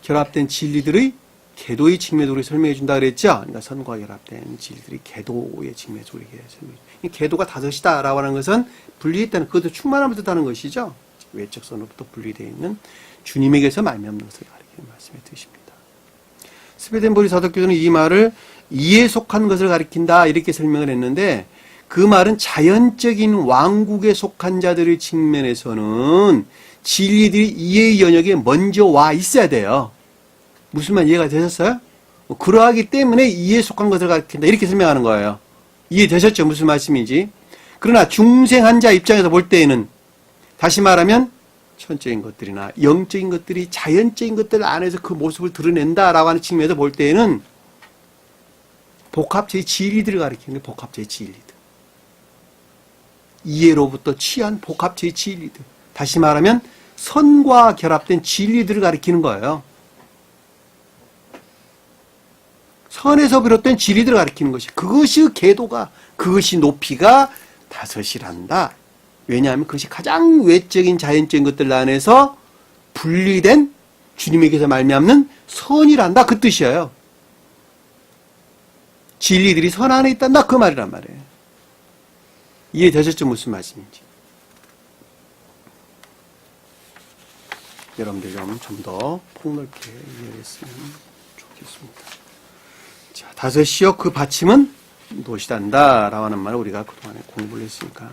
결합된 진리들의 계도의 직면으로 설명해 준다 그랬죠? 그러니까 선과 결합된 진리들이 계도의 직면으로 설명해 줍니다. 계도가 다섯이다라고 하는 것은 분리했다는, 그것도 충만함을 뜻하는 것이죠. 외적 선으로부터 분리되어 있는 주님에게서 말미암는 것을 가리키는 말씀에 드십니다. 스웨덴보리 사도교도는 이 말을 이에 속한 것을 가리킨다 이렇게 설명을 했는데, 그 말은 자연적인 왕국에 속한 자들의 측면에서는 진리들이 이해의 영역에 먼저 와 있어야 돼요. 무슨 말 이해가 되셨어요? 그러하기 때문에 이에 속한 것을 가리킨다 이렇게 설명하는 거예요. 이해되셨죠? 무슨 말씀인지. 그러나 중생한 자 입장에서 볼 때에는, 다시 말하면 천적인 것들이나 영적인 것들이 자연적인 것들 안에서 그 모습을 드러낸다라고 하는 측면에서 볼 때에는 복합체의 진리들을 가리키는 게 복합체의 진리들. 이해로부터 취한 복합체의 진리들. 다시 말하면 선과 결합된 진리들을 가리키는 거예요. 선에서 비롯된 진리들을 가리키는 것이, 그것이 계도가, 그것이 높이가 다섯이란다. 왜냐하면 그것이 가장 외적인 자연적인 것들 안에서 분리된 주님에게서 말미암는 선이란다. 그 뜻이에요. 진리들이 선 안에 있단다. 그 말이란 말이에요. 이해되셨죠? 무슨 말씀인지. 여러분들 좀 더 폭넓게 이해했으면 좋겠습니다. 자, 다섯이요 그 받침은 노시단다 라고 하는 말을 우리가 그동안에 공부를 했으니까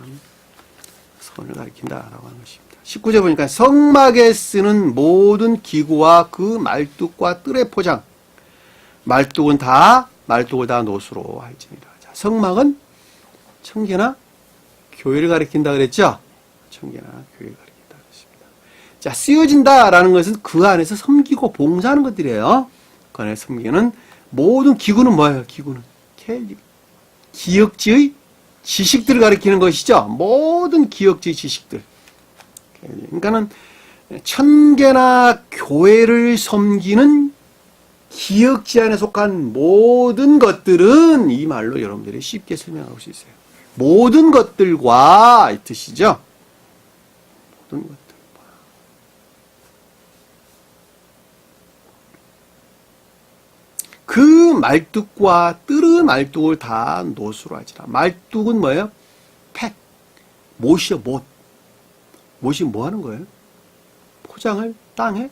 선을 가리킨다라고 하는 것입니다. 19절 보니까 성막에 쓰는 모든 기구와 그 말뚝과 뜰의 포장, 말뚝을 다 노수로 할지니라. 자, 성막은 청계나 교회를 가리킨다 그랬죠? 청계나 교회를 가리킨다 그랬습니다. 자, 쓰여진다라는 것은 그 안에서 섬기고 봉사하는 것들이에요. 그 안에 섬기는 모든 기구는 뭐예요? 기구는 켈리, 기역지의 지식들을 가리키는 것이죠. 모든 기역지의 지식들. 그러니까는 천계나 교회를 섬기는 기역지 안에 속한 모든 것들은 이 말로 여러분들이 쉽게 설명할 수 있어요. 모든 것들과 이 뜻이죠. 모든 것들과. 그 말뚝과 뜰의 말뚝을 다 노수로 하지라. 말뚝은 뭐예요? 팩. 못이요, 못. 못이 뭐 하는 거예요? 포장을 땅에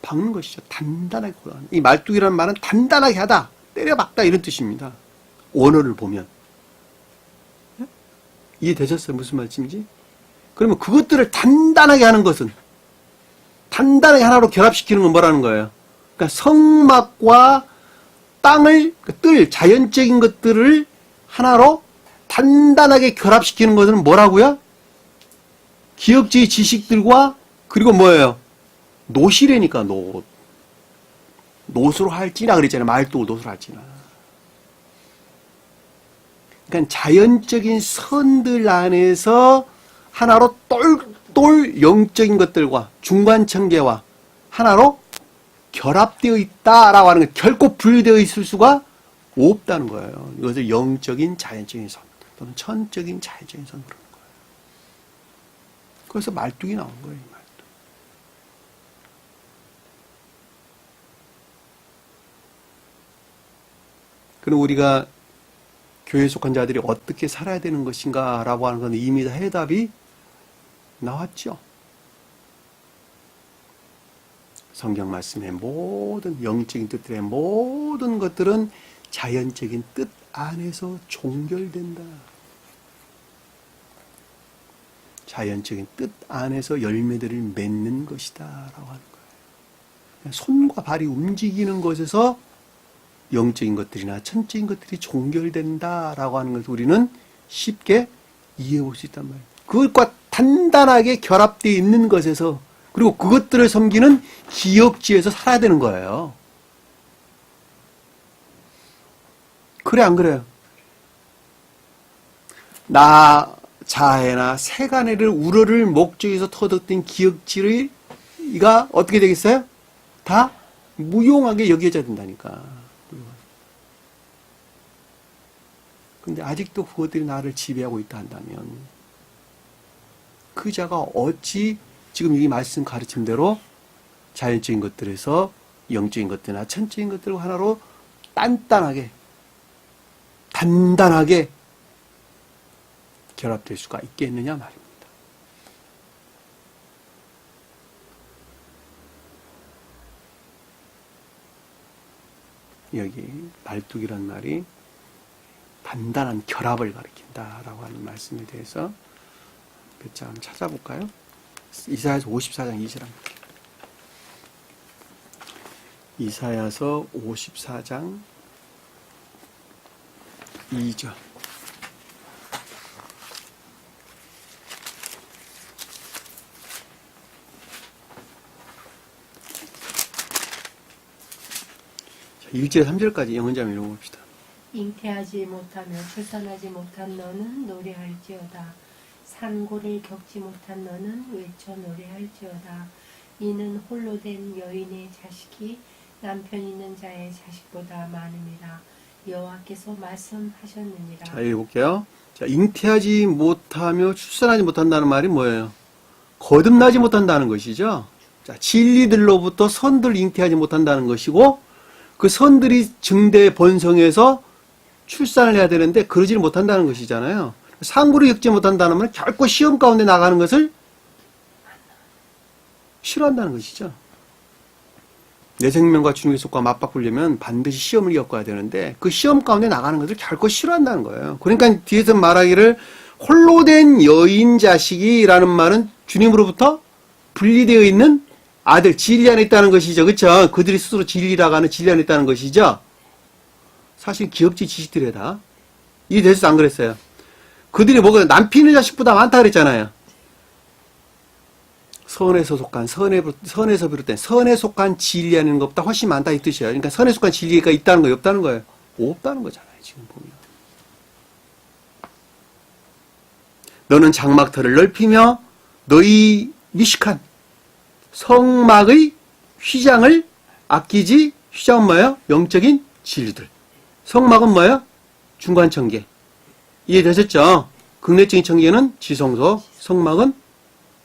박는 것이죠. 단단하게 고정하는. 이 말뚝이라는 말은 단단하게 하다, 때려박다 이런 뜻입니다. 원어를 보면. 이해되셨어요? 무슨 말씀인지? 그러면 그것들을 단단하게 하는 것은, 단단하게 하나로 결합시키는 건 뭐라는 거예요? 그러니까 성막과 땅을, 뜰, 자연적인 것들을 하나로 단단하게 결합시키는 것은 뭐라고요? 기역지의 지식들과, 그리고 뭐예요? 노시래니까, 노수로 할지나 그랬잖아요. 말도 노수로 할지나. 그러니까 자연적인 선들 안에서 하나로 똘똘 영적인 것들과 중간청계와 하나로 결합되어 있다라고 하는 것, 결코 분리되어 있을 수가 없다는 거예요. 이것을 영적인 자연적인 선 또는 천적인 자연적인 선 그러는 거예요. 그래서 말뚝이 나온 거예요. 이 말뚝. 그럼 우리가 교회에 속한 자들이 어떻게 살아야 되는 것인가 라고 하는 건 이미 다 해답이 나왔죠. 성경 말씀의 모든 영적인 뜻들의 모든 것들은 자연적인 뜻 안에서 종결된다. 자연적인 뜻 안에서 열매들을 맺는 것이다 라고 하는 거예요. 손과 발이 움직이는 것에서 영적인 것들이나 천적인 것들이 종결된다라고 하는 것을 우리는 쉽게 이해해 볼 수 있단 말이에요. 그것과 단단하게 결합되어 있는 것에서, 그리고 그것들을 섬기는 기역지에서 살아야 되는 거예요. 그래 안 그래요? 나 자해나 세간에를 우러를 목적에서 터득된 기역지가 어떻게 되겠어요? 다 무용하게 여겨져야 된다니까. 근데 아직도 그것들이 나를 지배하고 있다 한다면 그 자가 어찌 지금 이 말씀 가르침대로 자연적인 것들에서 영적인 것들이나 천적인 것들을 하나로 단단하게 결합될 수가 있겠느냐 말입니다. 여기 말뚝이란 말이 단단한 결합을 가리킨다라고 하는 말씀에 대해서 몇 장 한번 찾아볼까요? 이사야서 54장 2절입니다. 이사야서 54장 2절. 자, 1절 3절까지 영혼자매 읽어봅시다. 잉태하지 못하며 출산하지 못한 너는 노래할지어다. 산고를 겪지 못한 너는 외쳐 노래할지어다. 이는 홀로 된 여인의 자식이 남편 있는 자의 자식보다 많음이라. 여호와께서 말씀하셨느니라. 자, 읽어볼게요. 자, 잉태하지 못하며 출산하지 못한다는 말이 뭐예요? 거듭나지 못한다는 것이죠. 자, 진리들로부터 선들 잉태하지 못한다는 것이고, 그 선들이 증대 번성해서 출산을 해야 되는데 그러지를 못한다는 것이잖아요. 상구를 겪지 못한다는 말은 결코 시험 가운데 나가는 것을 싫어한다는 것이죠. 내 생명과 주님의 속과 맞바꾸려면 반드시 시험을 겪어야 되는데 그 시험 가운데 나가는 것을 결코 싫어한다는 거예요. 그러니까 뒤에서 말하기를 홀로 된 여인 자식이라는 말은 주님으로부터 분리되어 있는 아들, 진리 안에 있다는 것이죠. 그렇죠? 그들이 스스로 진리라고 하는 진리 안에 있다는 것이죠. 사실 기업지 지식들이 다 이해돼서 안 그랬어요. 그들이 뭐가 남편 있는 자식보다 많다 그랬잖아요. 선에서 속한 선에서 비롯된 선에 속한 진리 안에 있는 것보다 훨씬 많다 이 뜻이에요. 그러니까 선에 속한 진리가 있다는 거예요, 없다는 거예요? 없다는 거잖아요, 지금 보면. 너는 장막터를 넓히며 너희 미식한 성막의 휘장을 아끼지. 휘장은 뭐예요? 영적인 진리들. 성막은 뭐예요? 중간 청계. 이해되셨죠? 극내적인 청계는 지성소, 성막은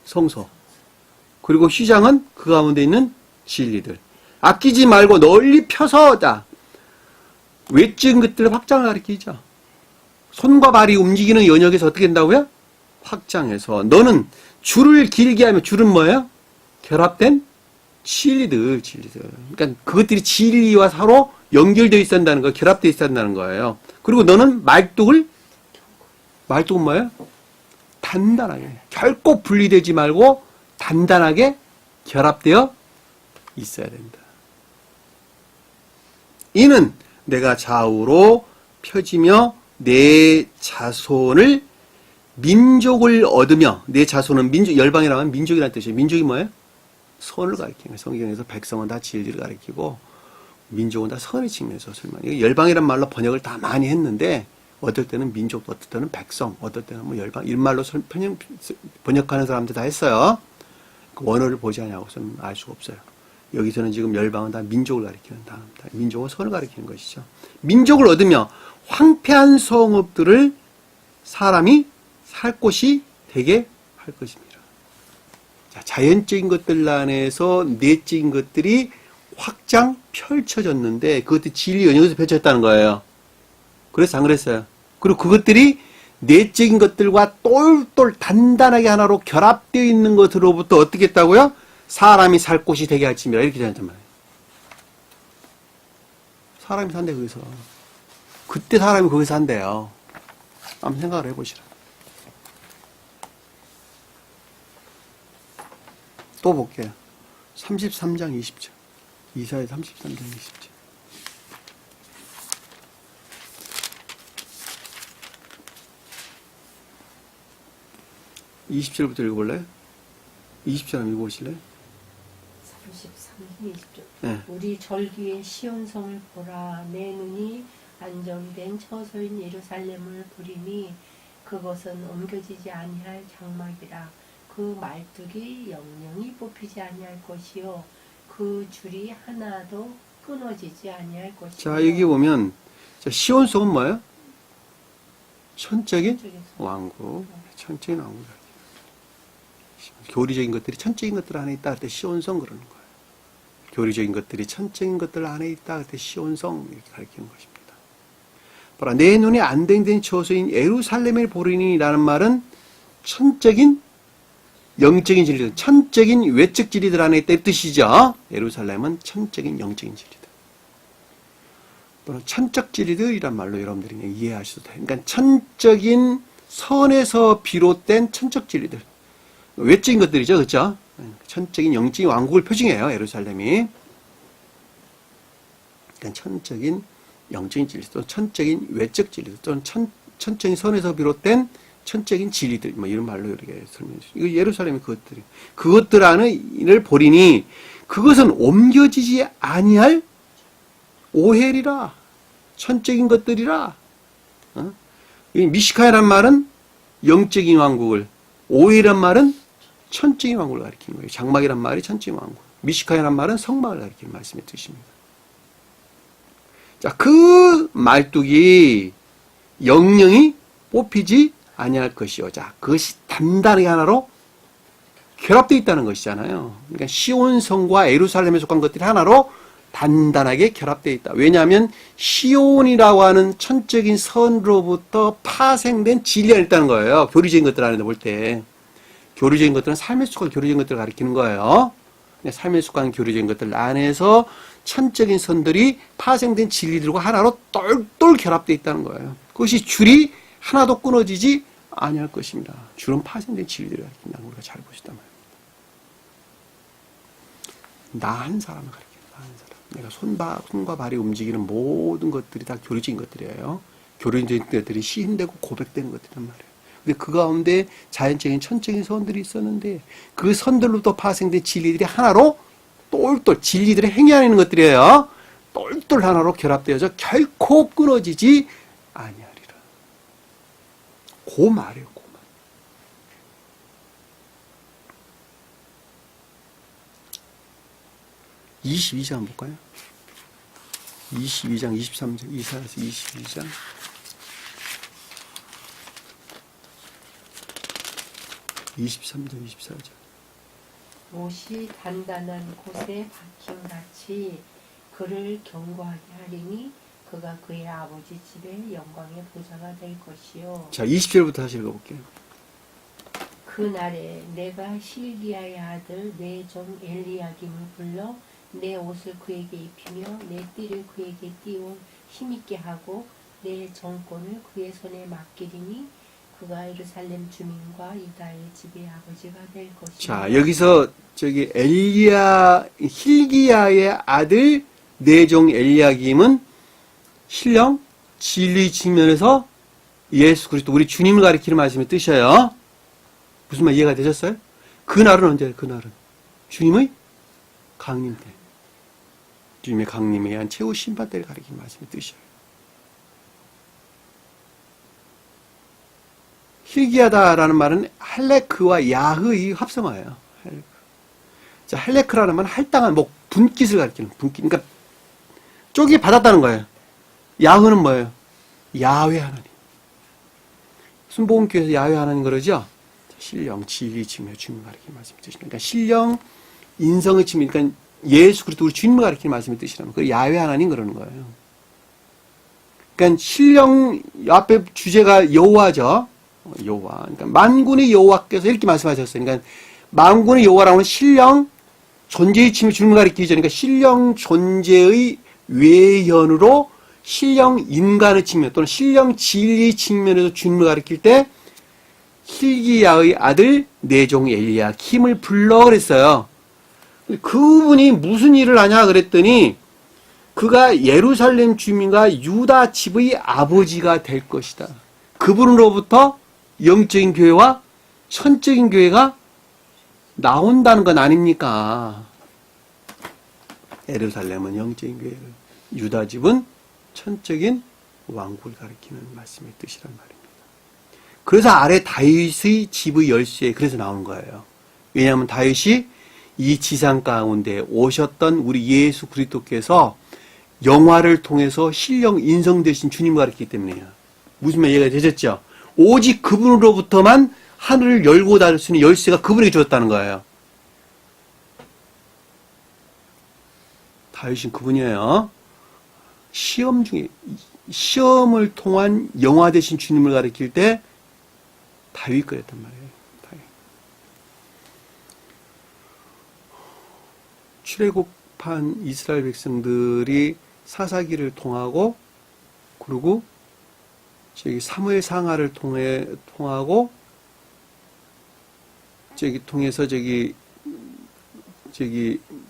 성소. 그리고 휘장은 그 가운데 있는 진리들. 아끼지 말고 널리 펴서다. 외적인 것들을 확장을 가리키죠. 손과 발이 움직이는 영역에서 어떻게 된다고요? 확장해서. 너는 줄을 길게 하면 줄은 뭐예요? 결합된 진리들. 그러니까 그것들이 진리와 서로 연결되어 있어야 한다는 거예요. 결합되어 있어야 한다는 거예요. 그리고 너는 말뚝은 뭐예요? 단단하게. 결코 분리되지 말고 단단하게 결합되어 있어야 된다. 이는 내가 좌우로 펴지며 내 자손을 민족을 얻으며, 내 자손은 민족, 열방이라고 하면 민족이라는 뜻이에요. 민족이 뭐예요? 선을 가리키는 거예요. 성경에서 백성은 다 진리를 가리키고 민족은 다 선의 측면에서 설명. 이거 열방이란 말로 번역을 다 많이 했는데 어떨 때는 민족, 어떨 때는 백성, 어떨 때는 뭐 열방 이런 말로 번역하는 사람들 다 했어요. 그 원어를 보지 않냐고서는 알 수가 없어요. 여기서는 지금 열방은 다 민족을 가리키는 단어입니다. 민족은 선을 가리키는 것이죠. 민족을 얻으며 황폐한 성읍들을 사람이 살 곳이 되게 할 것입니다. 자, 자연적인 것들 안에서 내적인 것들이 확장 펼쳐졌는데 그것들이 진리 영역에서 펼쳐졌다는 거예요. 그래서 안 그랬어요. 그리고 그것들이 내적인 것들과 똘똘 단단하게 하나로 결합되어 있는 것으로부터 어떻게 했다고요? 사람이 살 곳이 되게 할지니라 이렇게 되었단 말이에요. 사람이 산대 거기서. 그때 사람이 거기서 산대요. 한번 생각을 해보시라. 또 볼게요. 33장 20절. 이사야 33장 20절. 20절부터 읽어볼래요? 20절 한번 읽어보실래요? 33절 20절. 네. 우리 절기의 시온성을 보라. 내 눈이 안정된 처소인 예루살렘을 보리니 그것은 옮겨지지 아니할 장막이라. 그 말뚝이 영영이 뽑히지 아니할 것이요 그 줄이 하나도 끊어지지 아니할 것이며. 자, 여기 보면 자, 시온성은 뭐예요? 천적인 천적인 왕국. 천적인 왕국. 교리적인 것들이 천적인 것들 안에 있다 할 때 시온성 그러는 거예요. 교리적인 것들이 천적인 것들 안에 있다 할 때 시온성 이렇게 가리키는 것입니다. 보라, 내 눈에 안댕된 처소인 예루살렘을 보리니라는 말은 천적인 영적인 진리들, 천적인 외적 진리들 안에 있다 이 뜻이죠. 예루살렘은 천적인 영적인 진리들. 또는 천적 진리들이란 말로 여러분들이 이해하셔도 돼요. 그러니까 천적인 선에서 비롯된 천적 진리들. 외적인 것들이죠. 그렇죠? 천적인 영적인 왕국을 표징해요. 예루살렘이. 그러니까 천적인 영적인 진리, 또는 천적인 외적 진리들, 또는 천적인 선에서 비롯된 천적인 진리들, 뭐 이런 말로 이렇게 설명해 주죠. 이거 예루살렘이 그것들 안을 보리니 그것은 옮겨지지 아니할 오헬이라, 천적인 것들이라. 이 미시카이란 말은 영적인 왕국을, 오헬이란 말은 천적인 왕국을 가리키는 거예요. 장막이란 말이 천적인 왕국, 미시카이란 말은 성막을 가리키는 말씀의 뜻입니다. 자, 그 말뚝이 영영이 뽑히지 아니할 것이요. 자, 그것이 단단하게 하나로 결합되어 있다는 것이잖아요. 그러니까 시온성과 예루살렘에 속한 것들이 하나로 단단하게 결합되어 있다. 왜냐하면 시온이라고 하는 천적인 선으로부터 파생된 진리가 있다는 거예요. 교리적인 것들 안에 볼 때. 교리적인 것들은 삶에 속한 교리적인 것들을 가리키는 거예요. 삶에 속한 교리적인 것들 안에서 천적인 선들이 파생된 진리들과 하나로 똘똘 결합되어 있다는 거예요. 그것이 줄이 하나도 끊어지지 아니할 것입니다. 줄은 파생된 진리들을 가리킨다는 걸 우리가 잘 보시단 말입니다. 나 한 사람을 가리킨다. 나 한 사람. 내가 손과 발이 움직이는 모든 것들이 다 교리적인 것들이에요. 교리적인 것들이 시인되고 고백되는 것들이란 말이에요. 근데 그 가운데 자연적인 천적인 선들이 있었는데 그 선들로부터 파생된 진리들이 하나로 똘똘 진리들의 행위하는 것들이에요. 똘똘 하나로 결합되어서 결코 끊어지지 아니하리라. 그 말이에요. 그 말. 22장 볼까요? 22장 23절 이사야서 22장 23절 24절 못이 단단한 곳에 박힘같이 그를 경고하게 하리니 그가 그의 아버지 집의 영광의 보좌가 될 것이요. 자, 20절부터 다시 읽어볼게요. 그날에 내가 실기야의 아들 내 종 엘리야김을 불러 내 옷을 그에게 입히며 내 띠를 그에게 띄워 힘있게 하고 내 정권을 그의 손에 맡기리니 그가 예루살렘 주민과 유다의 집의 아버지가 될 것이다. 자, 여기서 저기 힐기야의 아들 내종 엘리야김은 신령 진리 측면에서 예수 그리스도 우리 주님을 가리키는 말씀의 뜻이에요. 무슨 말 이해가 되셨어요? 그날은 언제예요? 그날은 주님의 강림 때, 주님의 강림에 의한 최후 심판 때를 가리키는 말씀의 뜻이에요. 힐기야다라는 말은 할레크와 야흐의 합성어예요. 할레크. 자, 할레크라는 말은 할당한 분깃을 가리키는 분깃. 그러니까 쪽이 받았다는 거예요. 야흐는 뭐예요? 야훼 하나님. 순복음교회에서 야훼 하나님 그러죠? 신령, 진리, 증명, 주님을 가리키는 말씀의 뜻입니다. 그러니까 신령, 인성의 측면, 그러니까 예수 그리스도 우리 주님을 가리키는 말씀의 뜻이라면 그 야훼 하나님 그러는 거예요. 그러니까 신령 앞에 주제가 여호와죠. 여호와. 그러니까 만군의 여호와께서 이렇게 말씀하셨어요. 그러니까 만군의 여호와라는 신령 존재의 측면 주님을 가리키기 전에 그러니까 신령 존재의 외현으로 신령 인간의 측면 또는 신령 진리 측면에서 주님을 가리킬 때 힐기야의 아들 내종 엘리야 킴을 불러 그랬어요. 그분이 무슨 일을 하냐 그랬더니 그가 예루살렘 주민과 유다 집의 아버지가 될 것이다. 그분으로부터 영적인 교회와 천적인 교회가 나온다는 건 아닙니까? 예루살렘은 영적인 교회를, 유다 집은 천적인 왕국을 가리키는 말씀의 뜻이란 말입니다. 그래서 아래 다윗의 집의 열쇠에 그래서 나오는 거예요. 왜냐하면 다윗이 이 지상 가운데 오셨던 우리 예수 그리스도께서 영화를 통해서 신령 인성되신 주님을 가르치기 때문이에요. 무슨 말 이해가 되셨죠? 오직 그분으로부터만 하늘을 열고 닫을 수 있는 열쇠가 그분에게 주었다는 거예요. 다윗은 그분이에요. 시험을 통한 영화 되신 주님을 가리킬 때 다윗 거였단 말이에요. 다윗. 출애굽한 이스라엘 백성들이 사사기를 통하고 그리고 저기 사무엘 상하를 통하고 통해서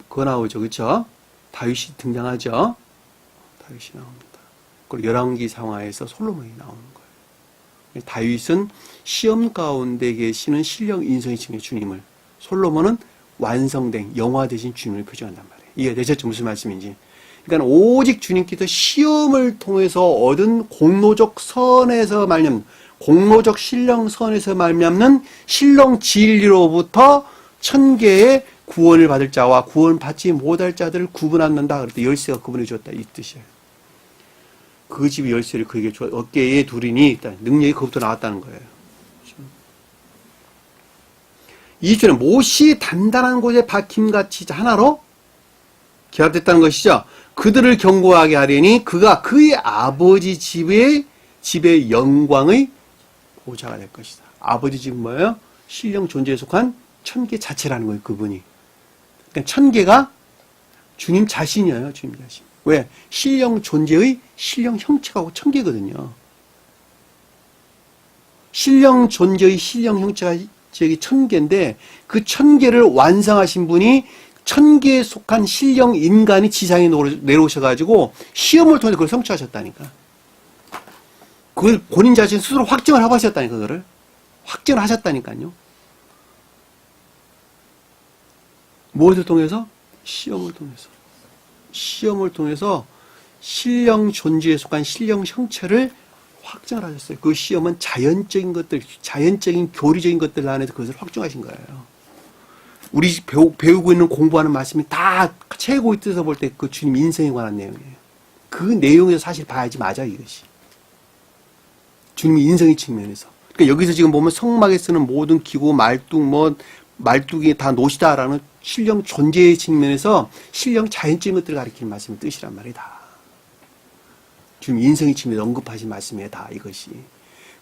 그거 나오죠, 그렇죠? 다윗이 등장하죠. 다윗이 나옵니다. 그리고 열왕기 상하에서 솔로몬이 나오는 거예요. 다윗은 시험 가운데 계시는 신령 인성이 지닌 주님을, 솔로몬은 완성된 영화 되신 주님을 표정한단 말이에요. 이해되셨죠? 무슨 말씀인지. 그러니까 오직 주님께서 시험을 통해서 얻은 공로적 선에서 말미암는, 공로적 신령 선에서 말미암는 신령 진리로부터 천계의 구원을 받을 자와 구원받지 못할 자들을 구분한다. 그럴 때 열쇠가 그분에게 줬다 이 뜻이에요. 그 집이 열쇠를 그에게 줘, 어깨에 두리니 능력이 그것부터 나왔다는 거예요. 이 주는 못이 단단한 곳에 박힘같이 하나로 결합됐다는 것이죠. 그들을 견고하게 하려니 그가 그의 아버지 집의 영광의 보좌가 될 것이다. 아버지 집은 뭐예요? 신령 존재에 속한 천계 자체라는 거예요. 그분이. 그러니까 천계가 주님 자신이에요. 주님 자신. 왜? 신령 존재의 신령 형체가 천계거든요. 신령 존재의 신령 형체가 저기 천계인데 그 천계를 완성하신 분이 천계에 속한 신령 인간이 지상에 내려오셔가지고 시험을 통해서 그걸 성취하셨다니까. 그걸 본인 자신 스스로 확증을 하고 하셨다니까. 그거를 확증을 하셨다니까요. 무엇을 통해서? 시험을 통해서. 시험을 통해서 신령 존재에 속한 신령 형체를 확증을 하셨어요. 그 시험은 자연적인 것들, 자연적인 교리적인 것들 안에서 그것을 확증하신 거예요. 우리 배우고 있는 공부하는 말씀이 다 최고의 뜻에서 볼 때 그 주님 인생에 관한 내용이에요. 그 내용에서 사실 봐야지 맞아 이것이. 주님 인성의 측면에서. 그러니까 여기서 지금 보면 성막에 쓰는 모든 기구, 말뚝이 다 노시다라는 신령 존재의 측면에서 신령 자연적인 것들을 가리키는 말씀의 뜻이란 말이다. 주님 인성의 측면에서 언급하신 말씀이에요. 다 이것이.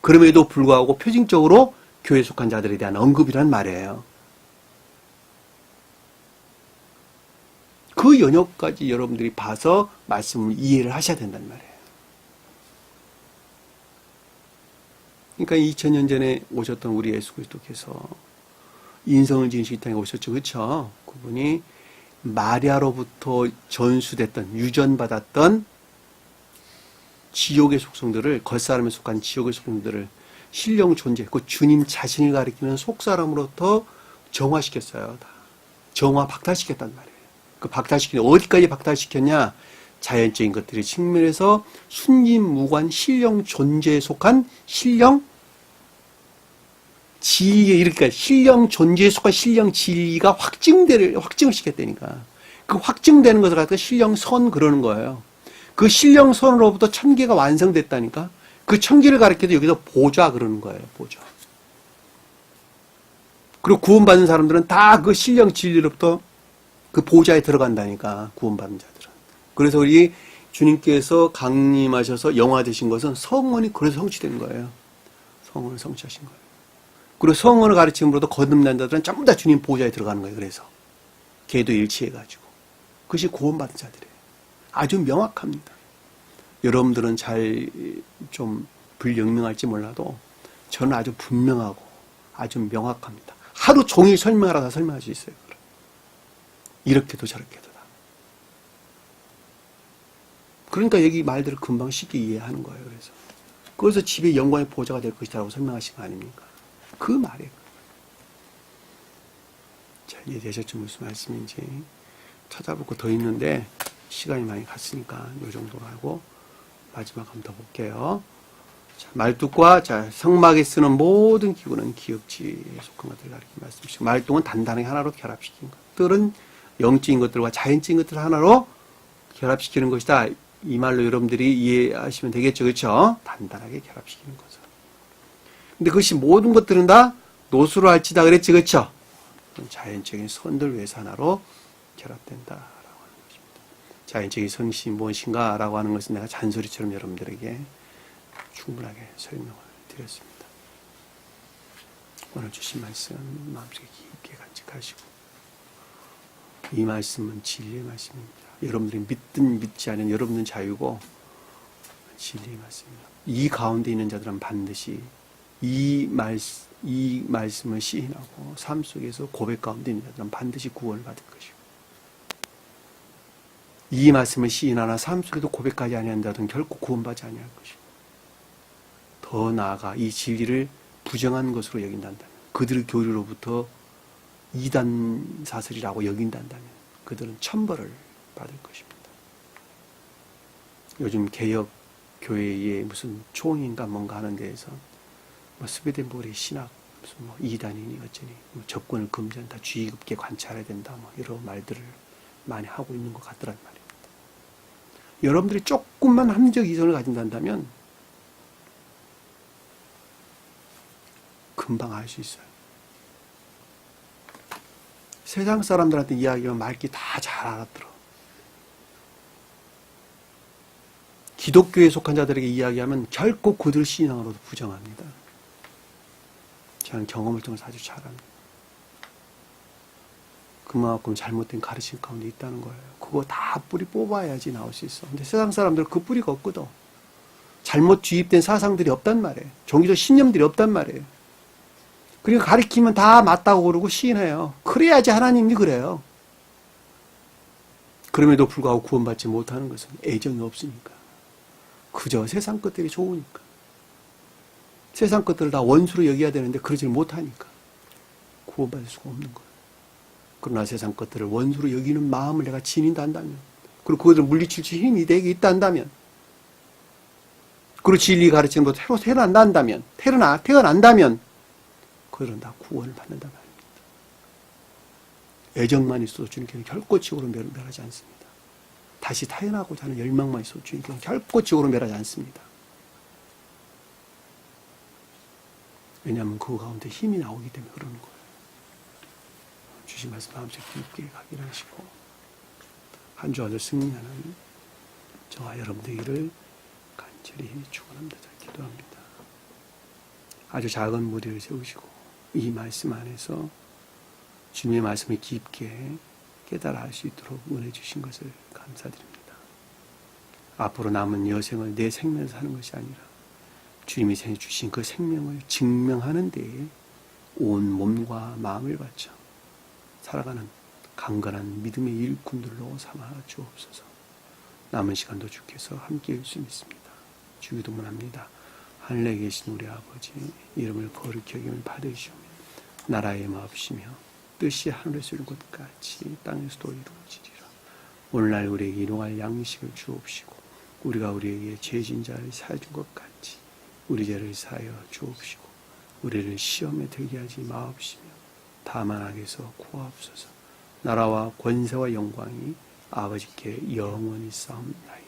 그럼에도 불구하고 표징적으로 교회에 속한 자들에 대한 언급이란 말이에요. 그 영역까지 여러분들이 봐서 말씀을 이해를 하셔야 된단 말이에요. 그러니까 2000년 전에 오셨던 우리 예수 그리스도께서 인성을 지니시기 땅에 오셨죠. 그렇죠? 그분이 마리아로부터 전수됐던, 유전받았던 지옥의 속성들을, 겉사람에 속한 지옥의 속성들을 신령 존재, 그 주님 자신을 가리키는 속사람으로부터 정화시켰어요. 다. 정화, 박탈시켰단 말이에요. 그 박탈시키는, 어디까지 박탈시켰냐? 자연적인 것들의 측면에서 순진무관 신령 존재에 속한 신령 진리에 이르니까 신령 존재에 속한 신령 진리가 확증을 시켰다니까. 그 확증되는 것을 갖다가 신령선 그러는 거예요. 그 신령선으로부터 천계가 완성됐다니까. 그 천계를 가리켜도 여기서 보좌 그러는 거예요. 보좌. 그리고 구원받는 사람들은 다 그 신령 진리로부터 그 보좌에 들어간다니까. 구원받는 자들은. 그래서 우리 주님께서 강림하셔서 영화되신 것은 성원이 그래서 성취된 거예요. 성원을 성취하신 거예요. 그리고 성원을 가르침으로도 거듭난 자들은 전부 다 주님 보좌에 들어가는 거예요. 그래서 걔도 일치해가지고 그것이 구원받은 자들이에요. 아주 명확합니다. 여러분들은 잘 좀 불영명할지 몰라도 저는 아주 분명하고 아주 명확합니다. 하루 종일 설명하라 다 설명할 수 있어요. 이렇게도 저렇게도 다. 그러니까 여기 말들을 금방 쉽게 이해하는 거예요. 그래서 집에 영광의 보좌가 될 것이라고 설명하신 거 아닙니까? 그 말이에요. 자, 이해되셨죠? 무슨 말씀인지. 찾아보고 더 있는데 시간이 많이 갔으니까 이 정도로 하고 마지막 한번 더 볼게요. 자, 말뚝과 성막에 쓰는 모든 기구는 기역지에 속한 것들을 가리키는 말씀이시고 말뚝은 단단하게 하나로 결합시킨 것. 것들은 영적인 것들과 자연적인 것들 하나로 결합시키는 것이다. 이 말로 여러분들이 이해하시면 되겠죠. 그렇죠? 단단하게 결합시키는 거죠. 근데 그것이 모든 것들은 다 노수로 할지다 그랬지. 그렇죠? 자연적인 선들 위해서 하나로 결합된다라고 하는 것입니다. 자연적인 성신이 무엇인가 라고 하는 것은 내가 잔소리처럼 여러분들에게 충분하게 설명을 드렸습니다. 오늘 주신 말씀 마음속에 깊게 간직하시고, 이 말씀은 진리의 말씀입니다. 여러분들이 믿든 믿지 않은 여러분은 자유고 진리의 말씀입니다. 이 가운데 있는 자들은 반드시 이 말씀을 시인하고 삶 속에서 고백 가운데 있는 자들은 반드시 구원을 받을 것이고, 이 말씀을 시인하나 삶 속에도 고백하지 아니한 자들은 결코 구원받지 아니할 것이고, 더 나아가 이 진리를 부정한 것으로 여긴단다면, 그들의 교리로부터 이단 사설이라고 여긴단다면 그들은 천벌을 받을 것입니다. 요즘 개혁 교회의 무슨 총인가 뭔가 하는 데에서 뭐 스웨덴보리 신학 무슨 뭐 이단이니 어쩌니 뭐 접근을 금지한다, 주의 깊게 관찰해야 된다, 뭐 이런 말들을 많이 하고 있는 것 같더란 말입니다. 여러분들이 조금만 합리적 이성을 가진다면 금방 알 수 있어요. 세상 사람들한테 이야기하면 말귀 다 잘 알아들어. 기독교에 속한 자들에게 이야기하면 결코 그들 신앙으로도 부정합니다. 저는 경험을 통해서 아주 잘 압니다. 그만큼 잘못된 가르침 가운데 있다는 거예요. 그거 다 뿌리 뽑아야지 나올 수 있어. 근데 세상 사람들은 그 뿌리가 없거든. 잘못 주입된 사상들이 없단 말이에요. 종교적 신념들이 없단 말이에요. 그러니까 가르치면 다 맞다고 그러고 시인해요. 그래야지 하나님이 그래요. 그럼에도 불구하고 구원받지 못하는 것은 애정이 없으니까. 그저 세상 것들이 좋으니까. 세상 것들을 다 원수로 여겨야 되는데 그러지 못하니까 구원받을 수가 없는 거예요. 그러나 세상 것들을 원수로 여기는 마음을 내가 지닌다 한다면, 그리고 그것을 물리칠 수 힘이 내게 있다 한다면, 그리고 진리 가르치는 것도 태어난다면 그들은 다 구원을 받는다 말입니다. 애정만 있어도 주님께는 결코 지옥으로 멸하지 않습니다. 다시 태어나고자 하는 열망만 있어도 주님께는 결코 지옥으로 멸하지 않습니다. 왜냐하면 그 가운데 힘이 나오기 때문에 그러는 거예요. 주신 말씀 마음속 깊게 각인하시고 한 주 안을 승리하는 저와 여러분들을 간절히 축원합니다. 기도합니다. 아주 작은 무리를 세우시고 이 말씀 안에서 주님의 말씀을 깊게 깨달아 할 수 있도록 은혜 주신 것을 감사드립니다. 앞으로 남은 여생을 내 생명을 사는 것이 아니라 주님이 주신 그 생명을 증명하는 데에 온 몸과 마음을 바쳐 살아가는 강건한 믿음의 일꾼들로 삼아 주옵소서. 남은 시간도 주께서 함께해 줄 수 있습니다. 주기도문합니다. 하늘에 계신 우리 아버지, 이름을 거룩히 여김을 받으시오며 나라의 마옵시며 뜻이 하늘에서 이룬 것 같이 땅에서도 이루어지리라. 오늘날 우리에게 일용할 양식을 주옵시고 우리가 우리에게 죄진 자를 사해 준 것 같이 우리 죄를 사하여 주옵시고 우리를 시험에 들게 하지 마옵시며 다만 악에서 구하옵소서. 나라와 권세와 영광이 아버지께 영원히 싸움나이다.